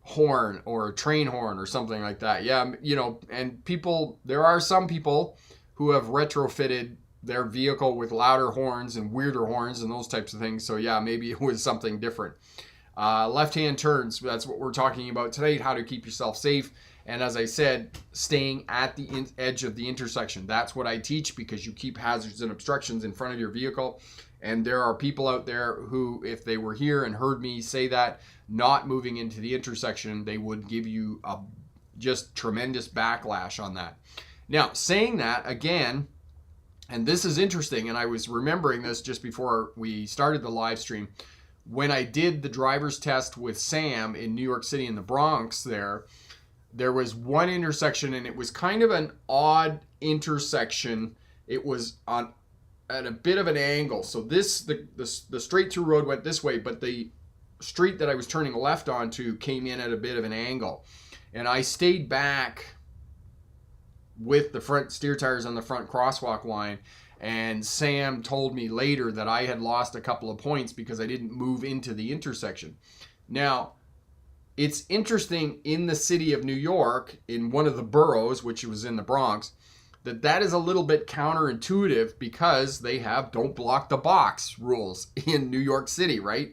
S1: horn or a train horn or something like that. Yeah, you know, and people, there are some people who have retrofitted their vehicle with louder horns and weirder horns and those types of things. So yeah, maybe it was something different. Left-hand turns, that's what we're talking about today, how to keep yourself safe. And as I said, staying at the edge of the intersection. That's what I teach, because you keep hazards and obstructions in front of your vehicle. And there are people out there who, if they were here and heard me say that, not moving into the intersection, they would give you a just tremendous backlash on that. Now, saying that, again, and this is interesting, and I was remembering this just before we started the live stream, when I did the driver's test with Sam in New York City in the Bronx there was one intersection, and it was kind of an odd intersection. It was at a bit of an angle. So the straight through road went this way, but the street that I was turning left onto came in at a bit of an angle. And I stayed back with the front steer tires on the front crosswalk line. And Sam told me later that I had lost a couple of points because I didn't move into the intersection. Now, it's interesting in the city of New York, in one of the boroughs, which was in the Bronx, that is a little bit counterintuitive because they have don't block the box rules in New York City, right?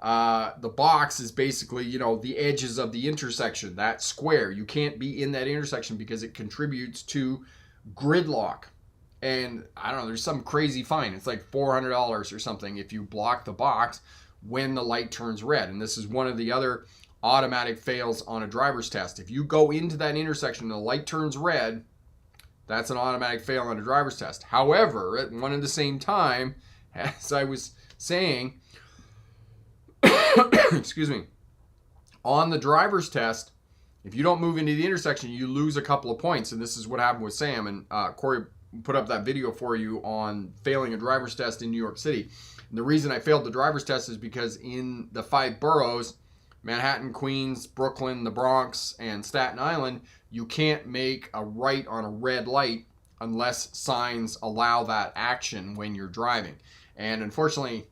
S1: The box is basically, you know, the edges of the intersection, that square. You can't be in that intersection because it contributes to gridlock. And I don't know, there's some crazy fine. It's like $400 or something if you block the box when the light turns red. And this is one of the other automatic fails on a driver's test. If you go into that intersection and the light turns red, that's an automatic fail on a driver's test. However, at one and the same time, as I was saying, excuse me, on the driver's test, if you don't move into the intersection, you lose a couple of points. And this is what happened with Sam. And Corey put up that video for you on failing a driver's test in New York City. And the reason I failed the driver's test is because in the 5 boroughs, Manhattan, Queens, Brooklyn, the Bronx, and Staten Island, you can't make a right on a red light unless signs allow that action when you're driving. And unfortunately,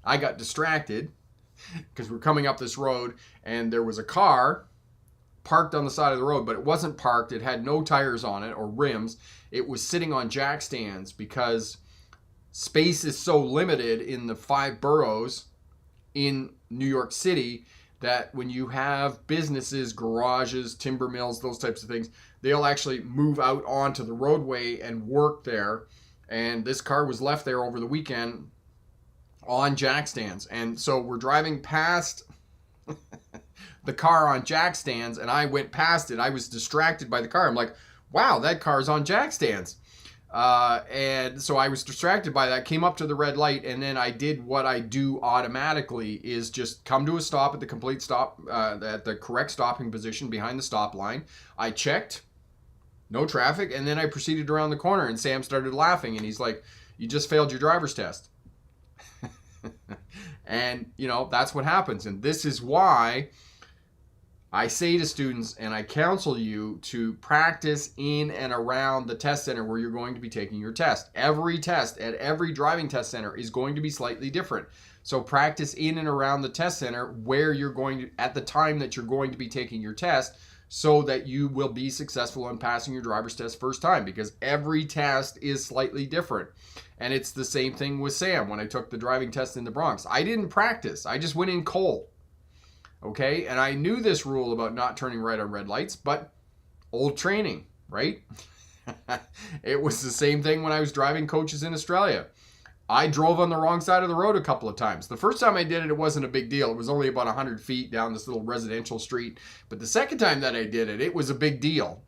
S1: I got distracted because we're coming up this road and there was a car parked on the side of the road, but it wasn't parked. It had no tires on it or rims. It was sitting on jack stands because space is so limited in the 5 boroughs in New York City that when you have businesses, garages, timber mills, those types of things, they'll actually move out onto the roadway and work there. And this car was left there over the weekend on jack stands. And so we're driving past the car on jack stands, and I went past it. I was distracted by the car. I'm like, wow, that car's on jack stands. And so I was distracted by that, came up to the red light, and then I did what I do automatically, is just come to a stop at the complete stop, at the correct stopping position behind the stop line. I checked, no traffic, and then I proceeded around the corner, and Sam started laughing, and he's like, you just failed your driver's test. And, you know, that's what happens. And this is why I say to students, and I counsel you to practice in and around the test center where you're going to be taking your test. Every test at every driving test center is going to be slightly different. So practice in and around the test center where you're going to, at the time that you're going to be taking your test, so that you will be successful in passing your driver's test first time, because every test is slightly different. And it's the same thing with Sam when I took the driving test in the Bronx. I didn't practice. I just went in cold. Okay, and I knew this rule about not turning right on red lights, but old training, right? It was the same thing when I was driving coaches in Australia. I drove on the wrong side of the road a couple of times. The first time I did it, it wasn't a big deal. It was only about 100 feet down this little residential street. But the second time that I did it, it was a big deal.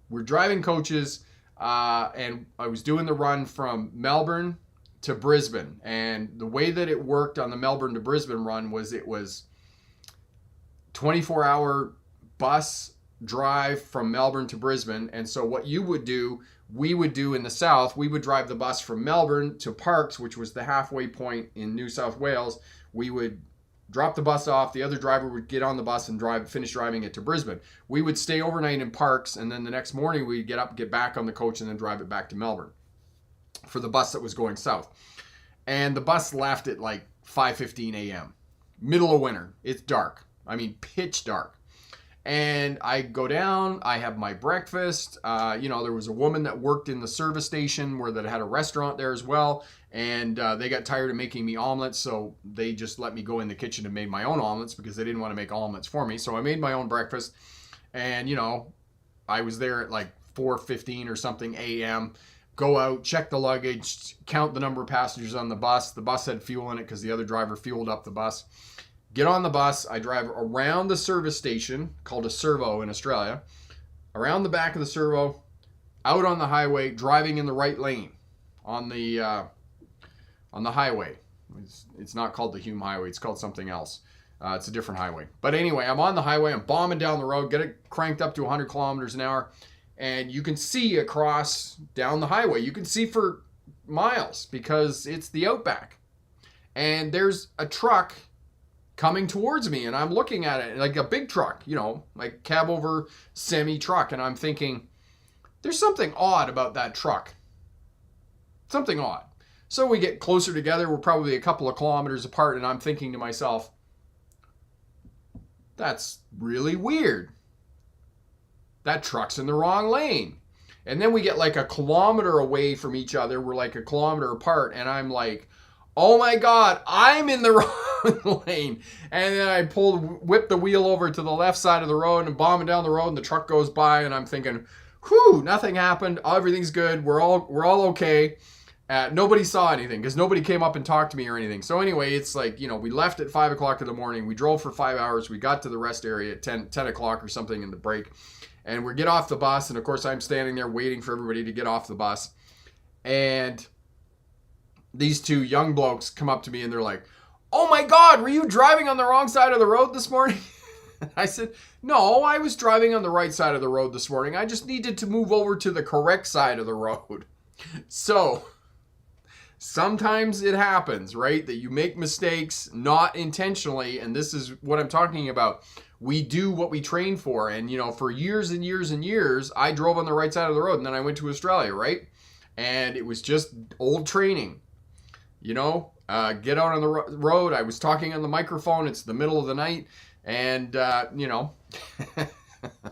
S1: We're driving coaches, and I was doing the run from Melbourne to Brisbane, and the way that it worked on the Melbourne to Brisbane run was it was 24-hour bus drive from Melbourne to Brisbane. And so what you would do, we would do in the south, we would drive the bus from Melbourne to Parkes, which was the halfway point in New South Wales. We would drop the bus off, the other driver would get on the bus and finish driving it to Brisbane. We would stay overnight in Parkes, and then the next morning we'd get up, get back on the coach, and then drive it back to Melbourne for the bus that was going south. And the bus left at like 5:15 a.m. Middle of winter. It's dark. I mean, pitch dark. And I go down, I have my breakfast. There was a woman that worked in the service station that had a restaurant there as well. And they got tired of making me omelets, so they just let me go in the kitchen and made my own omelets because they didn't want to make omelets for me. So I made my own breakfast. And, I was there at like 4:15 or something a.m., go out, check the luggage, count the number of passengers on the bus. The bus had fuel in it because the other driver fueled up the bus. Get on the bus. I drive around the service station, called a servo in Australia, around the back of the servo, out on the highway, driving in the right lane on the highway. It's not called the Hume Highway. It's called something else. It's a different highway. But anyway, I'm on the highway. I'm bombing down the road, get it cranked up to 100 kilometers an hour. And you can see across down the highway. You can see for miles because it's the outback. And there's a truck coming towards me, and I'm looking at it like a big truck, like cab over semi truck. And I'm thinking, there's something odd about that truck. Something odd. So we get closer together. We're probably a couple of kilometers apart, and I'm thinking to myself, that's really weird. That truck's in the wrong lane. And then we get like a kilometer away from each other. We're like a kilometer apart. And I'm like, oh my God, I'm in the wrong lane. And then I whip the wheel over to the left side of the road and bombing down the road, and the truck goes by, and I'm thinking, whew, nothing happened. Everything's good. We're all okay. Nobody saw anything because nobody came up and talked to me or anything. So anyway, it's like, we left at 5 o'clock in the morning. We drove for 5 hours. We got to the rest area at 10 o'clock or something in the break. And we get off the bus, and of course I'm standing there waiting for everybody to get off the bus. And these two young blokes come up to me, and they're like, oh my God, were you driving on the wrong side of the road this morning? I said, no, I was driving on the right side of the road this morning. I just needed to move over to the correct side of the road. So sometimes it happens, right? That you make mistakes, not intentionally. And this is what I'm talking about. We do what we train for. And, for years and years and years, I drove on the right side of the road, and then I went to Australia, right? And it was just old training, get out on the road. I was talking on the microphone. It's the middle of the night. and,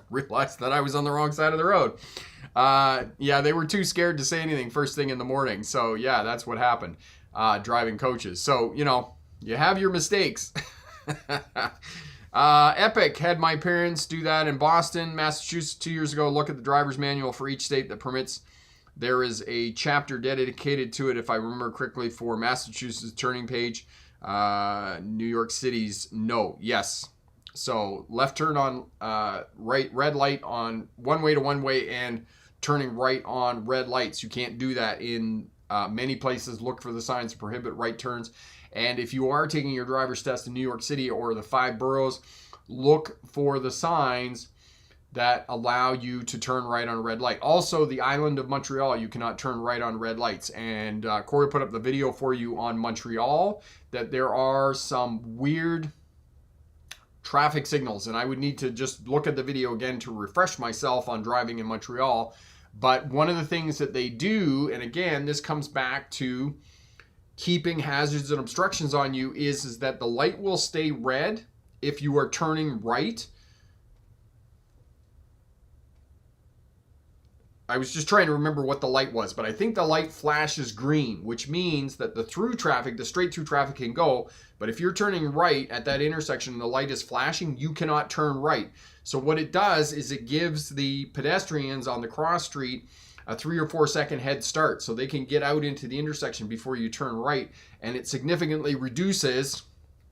S1: realized that I was on the wrong side of the road. Yeah, they were too scared to say anything first thing in the morning. So, yeah, that's what happened driving coaches. So, you have your mistakes. Epic had my parents do that in Boston, Massachusetts 2 years ago. Look at the driver's manual for each state that permits. There is a chapter dedicated to it, if I remember correctly, for Massachusetts turning page. New York City's no. Yes. So left turn on right, red light on one way to one way, and turning right on red lights. You can't do that in many places. Look for the signs to prohibit right turns. And if you are taking your driver's test in New York City or the 5 boroughs, look for the signs that allow you to turn right on a red light. Also, the island of Montreal, you cannot turn right on red lights. And Corey put up the video for you on Montreal that there are some weird traffic signals. And I would need to just look at the video again to refresh myself on driving in Montreal. But one of the things that they do, and again, this comes back to keeping hazards and obstructions on you, is that the light will stay red if you are turning right. I was just trying to remember what the light was, but I think the light flashes green, which means that the through traffic, the straight through traffic can go, but if you're turning right at that intersection and the light is flashing, you cannot turn right. So what it does is it gives the pedestrians on the cross street a 3 or 4 second head start so they can get out into the intersection before you turn right, and it significantly reduces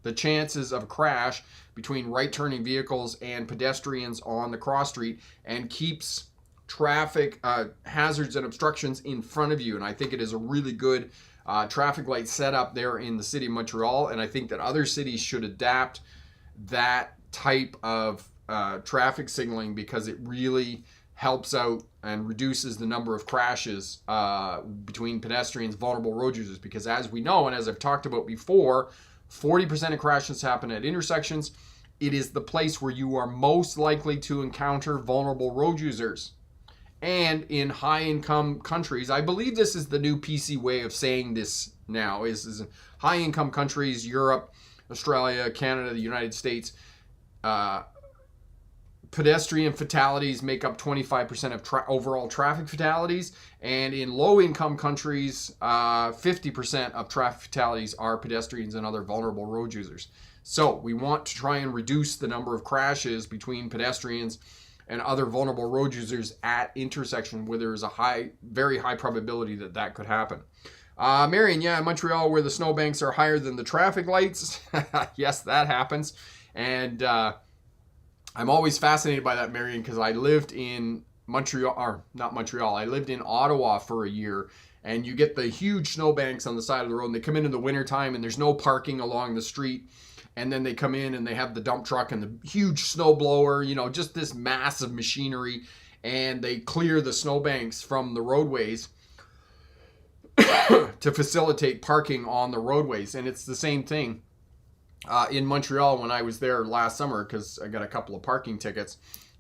S1: the chances of a crash between right turning vehicles and pedestrians on the cross street and keeps traffic hazards and obstructions in front of you. And I think it is a really good traffic light setup there in the city of Montreal, and I think that other cities should adapt that type of traffic signaling because it really helps out and reduces the number of crashes between pedestrians, vulnerable road users, because as we know, and as I've talked about before, 40% of crashes happen at intersections. It is the place where you are most likely to encounter vulnerable road users. And in high-income countries, I believe this is the new PC way of saying this now, is high-income countries, Europe, Australia, Canada, the United States, pedestrian fatalities make up 25% of overall traffic fatalities. And in low-income countries, 50% of traffic fatalities are pedestrians and other vulnerable road users. So we want to try and reduce the number of crashes between pedestrians and other vulnerable road users at intersection where there is a very high probability that that could happen. Marion, yeah, in Montreal where the snowbanks are higher than the traffic lights. Yes, that happens. And I'm always fascinated by that, Marion, because I lived in I lived in Ottawa for a year, and you get the huge snowbanks on the side of the road, and they come in the wintertime, and there's no parking along the street. And then they come in and they have the dump truck and the huge snow blower, just this massive machinery, and they clear the snowbanks from the roadways to facilitate parking on the roadways. And it's the same thing in Montreal when I was there last summer, because I got a couple of parking tickets,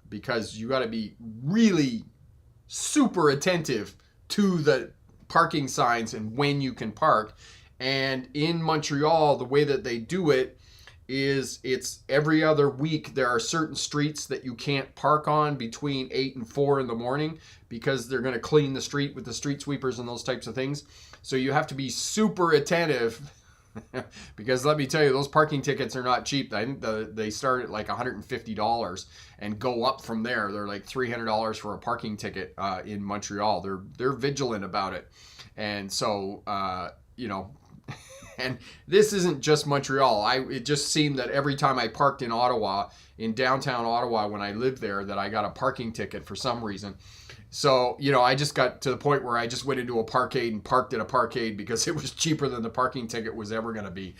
S1: because you got to be really super attentive to the parking signs and when you can park. And in Montreal, the way that they do it is it's every other week there are certain streets that you can't park on between 8 and 4 in the morning because they're going to clean the street with the street sweepers and those types of things. So you have to be super attentive because let me tell you, those parking tickets are not cheap. I think they start at like $150 and go up from there. They're like $300 for a parking ticket in Montreal. They're vigilant about it. And so, and this isn't just Montreal. It just seemed that every time I parked in Ottawa, in downtown Ottawa when I lived there, that I got a parking ticket for some reason. So, I just got to the point where I just went into a parkade and parked at a parkade because it was cheaper than the parking ticket was ever going to be.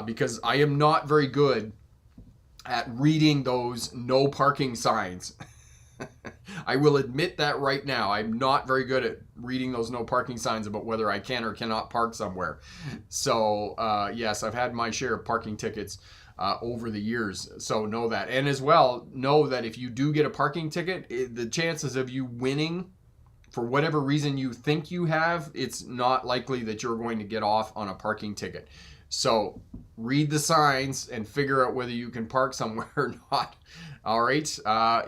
S1: Because I am not very good at reading those no parking signs. I will admit that right now. I'm not very good at reading those no parking signs about whether I can or cannot park somewhere. So, yes, I've had my share of parking tickets over the years. So know that. And as well, know that if you do get a parking ticket, the chances of you winning for whatever reason you think you have, it's not likely that you're going to get off on a parking ticket. So read the signs and figure out whether you can park somewhere or not. All right.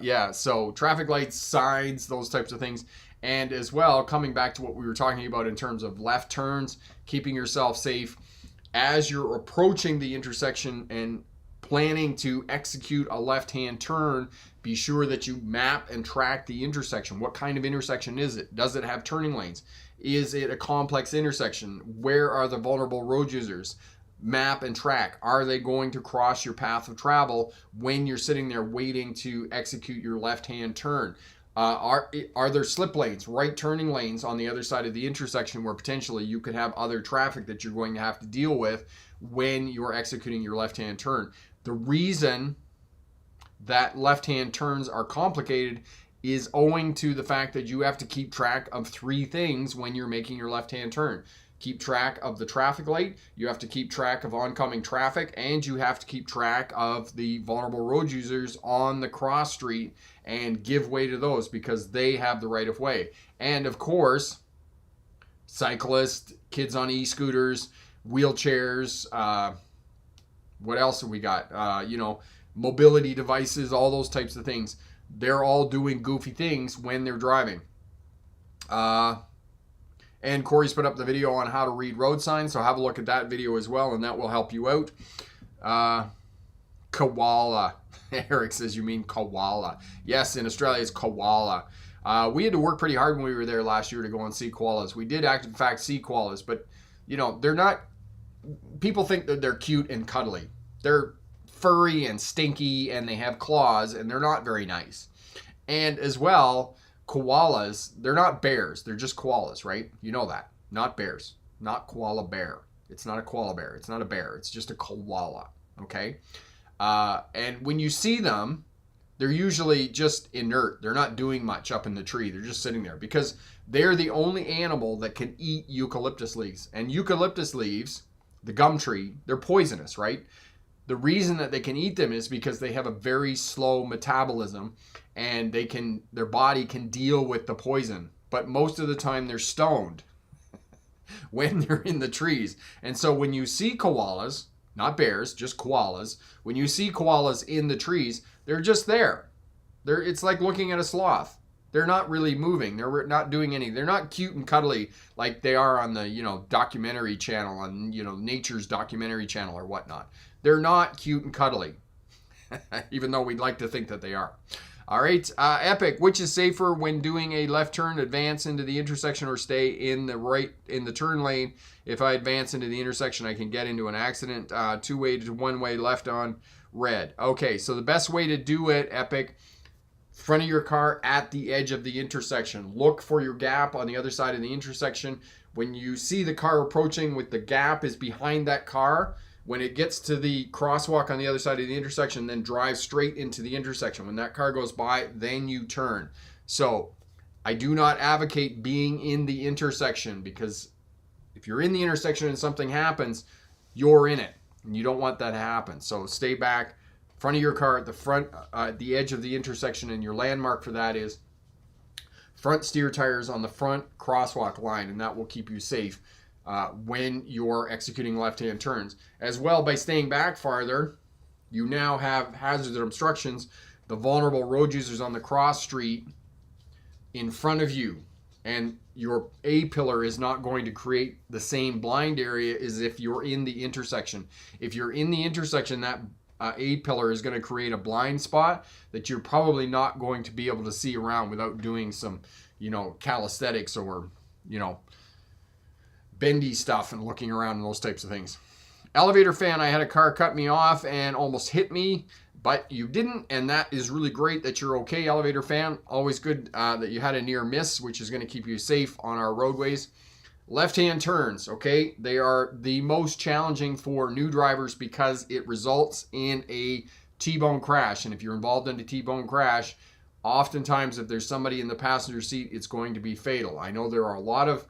S1: Yeah. So traffic lights, signs, those types of things. And as well, coming back to what we were talking about in terms of left turns, keeping yourself safe as you're approaching the intersection and planning to execute a left-hand turn, be sure that you map and track the intersection. What kind of intersection is it? Does it have turning lanes? Is it a complex intersection? Where are the vulnerable road users? Map and track. Are they going to cross your path of travel when you're sitting there waiting to execute your left-hand turn? Are there slip lanes, right turning lanes on the other side of the intersection where potentially you could have other traffic that you're going to have to deal with when you're executing your left-hand turn? The reason that left-hand turns are complicated is owing to the fact that you have to keep track of 3 things when you're making your left-hand turn. Keep track of the traffic light, you have to keep track of oncoming traffic, and you have to keep track of the vulnerable road users on the cross street and give way to those because they have the right of way. And of course, cyclists, kids on e-scooters, wheelchairs, what else have we got? Mobility devices, all those types of things. They're all doing goofy things when they're driving. And Corey's put up the video on how to read road signs, so have a look at that video as well, and that will help you out. Koala. Eric says you mean koala. Yes, in Australia it's koala. We had to work pretty hard when we were there last year to go and see koalas. We did in fact see koalas, but they're not, people think that they're cute and cuddly. They're furry and stinky and they have claws and they're not very nice. And as well, koalas, they're not bears. They're just koalas, right? You know that. Not bears. Not koala bear. It's not a koala bear. It's not a bear. It's just a koala, okay? And when you see them, they're usually just inert. They're not doing much up in the tree. They're just sitting there because they're the only animal that can eat eucalyptus leaves. And eucalyptus leaves, the gum tree, they're poisonous, right? The reason that they can eat them is because they have a very slow metabolism and their body can deal with the poison. But most of the time they're stoned when they're in the trees. And so when you see koalas, not bears, just koalas, when you see koalas in the trees, they're just there. It's like looking at a sloth. They're not really moving. They're not doing anything. They're not cute and cuddly like they are on the, documentary channel, on, Nature's documentary channel or whatnot. They're not cute and cuddly, even though we'd like to think that they are. All right, Epic, which is safer when doing a left turn, advance into the intersection or stay in the turn lane? If I advance into the intersection, I can get into an accident. 2-way to 1-way left on red. Okay, so the best way to do it, Epic, front of your car at the edge of the intersection. Look for your gap on the other side of the intersection. When you see the car approaching with the gap is behind that car, when it gets to the crosswalk on the other side of the intersection, then drive straight into the intersection. When that car goes by, then you turn. So I do not advocate being in the intersection because if you're in the intersection and something happens, you're in it. And you don't want that to happen. So stay back, front of your car at the front, at the edge of the intersection, and your landmark for that is front steer tires on the front crosswalk line, and that will keep you safe when you're executing left-hand turns. As well, by staying back farther, you now have hazards and obstructions, the vulnerable road users on the cross street in front of you, and your A-pillar is not going to create the same blind area as if you're in the intersection. If you're in the intersection, that A-pillar is going to create a blind spot that you're probably not going to be able to see around without doing some, calisthenics or, bendy stuff and looking around and those types of things. Elevator fan, I had a car cut me off and almost hit me, but you didn't, and that is really great that you're okay, elevator fan. Always good that you had a near miss, which is going to keep you safe on our roadways. Left-hand turns, okay? They are the most challenging for new drivers because it results in a T-bone crash, and if you're involved in a T-bone crash, oftentimes if there's somebody in the passenger seat, it's going to be fatal. I know there are a lot of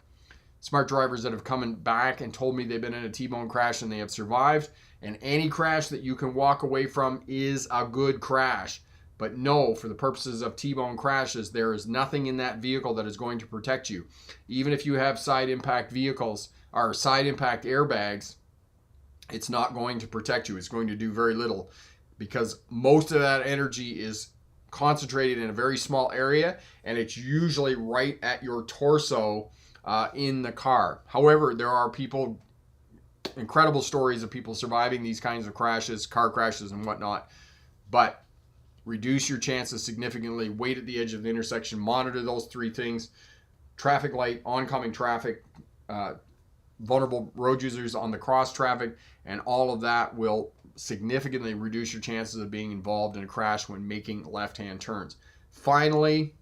S1: smart drivers that have come back and told me they've been in a T-bone crash and they have survived. And any crash that you can walk away from is a good crash. But no, for the purposes of T-bone crashes, there is nothing in that vehicle that is going to protect you. Even if you have side impact vehicles or side impact airbags, it's not going to protect you. It's going to do very little because most of that energy is concentrated in a very small area, and it's usually right at your torso in the car. However, there are incredible stories of people surviving these kinds of crashes, car crashes and whatnot. But reduce your chances significantly. Wait at the edge of the intersection. Monitor those three things: traffic light, oncoming traffic, vulnerable road users on the cross traffic, and all of that will significantly reduce your chances of being involved in a crash when making left-hand turns. Finally,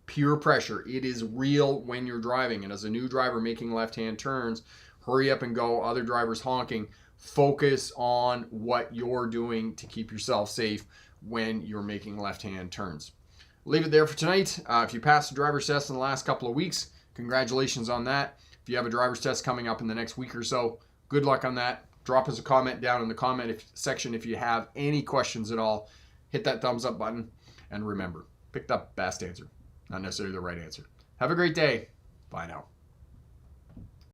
S1: peer pressure. It is real when you're driving, and as a new driver making left-hand turns, hurry up and go. Other drivers honking. Focus on what you're doing to keep yourself safe when you're making left-hand turns. Leave it there for tonight. If you passed the driver's test in the last couple of weeks, congratulations on that. If you have a driver's test coming up in the next week or so, good luck on that. Drop us a comment down in the comment section if you have any questions at all. Hit that thumbs up button, and remember, pick the best answer, not necessarily the right answer. Have a great day. Bye now.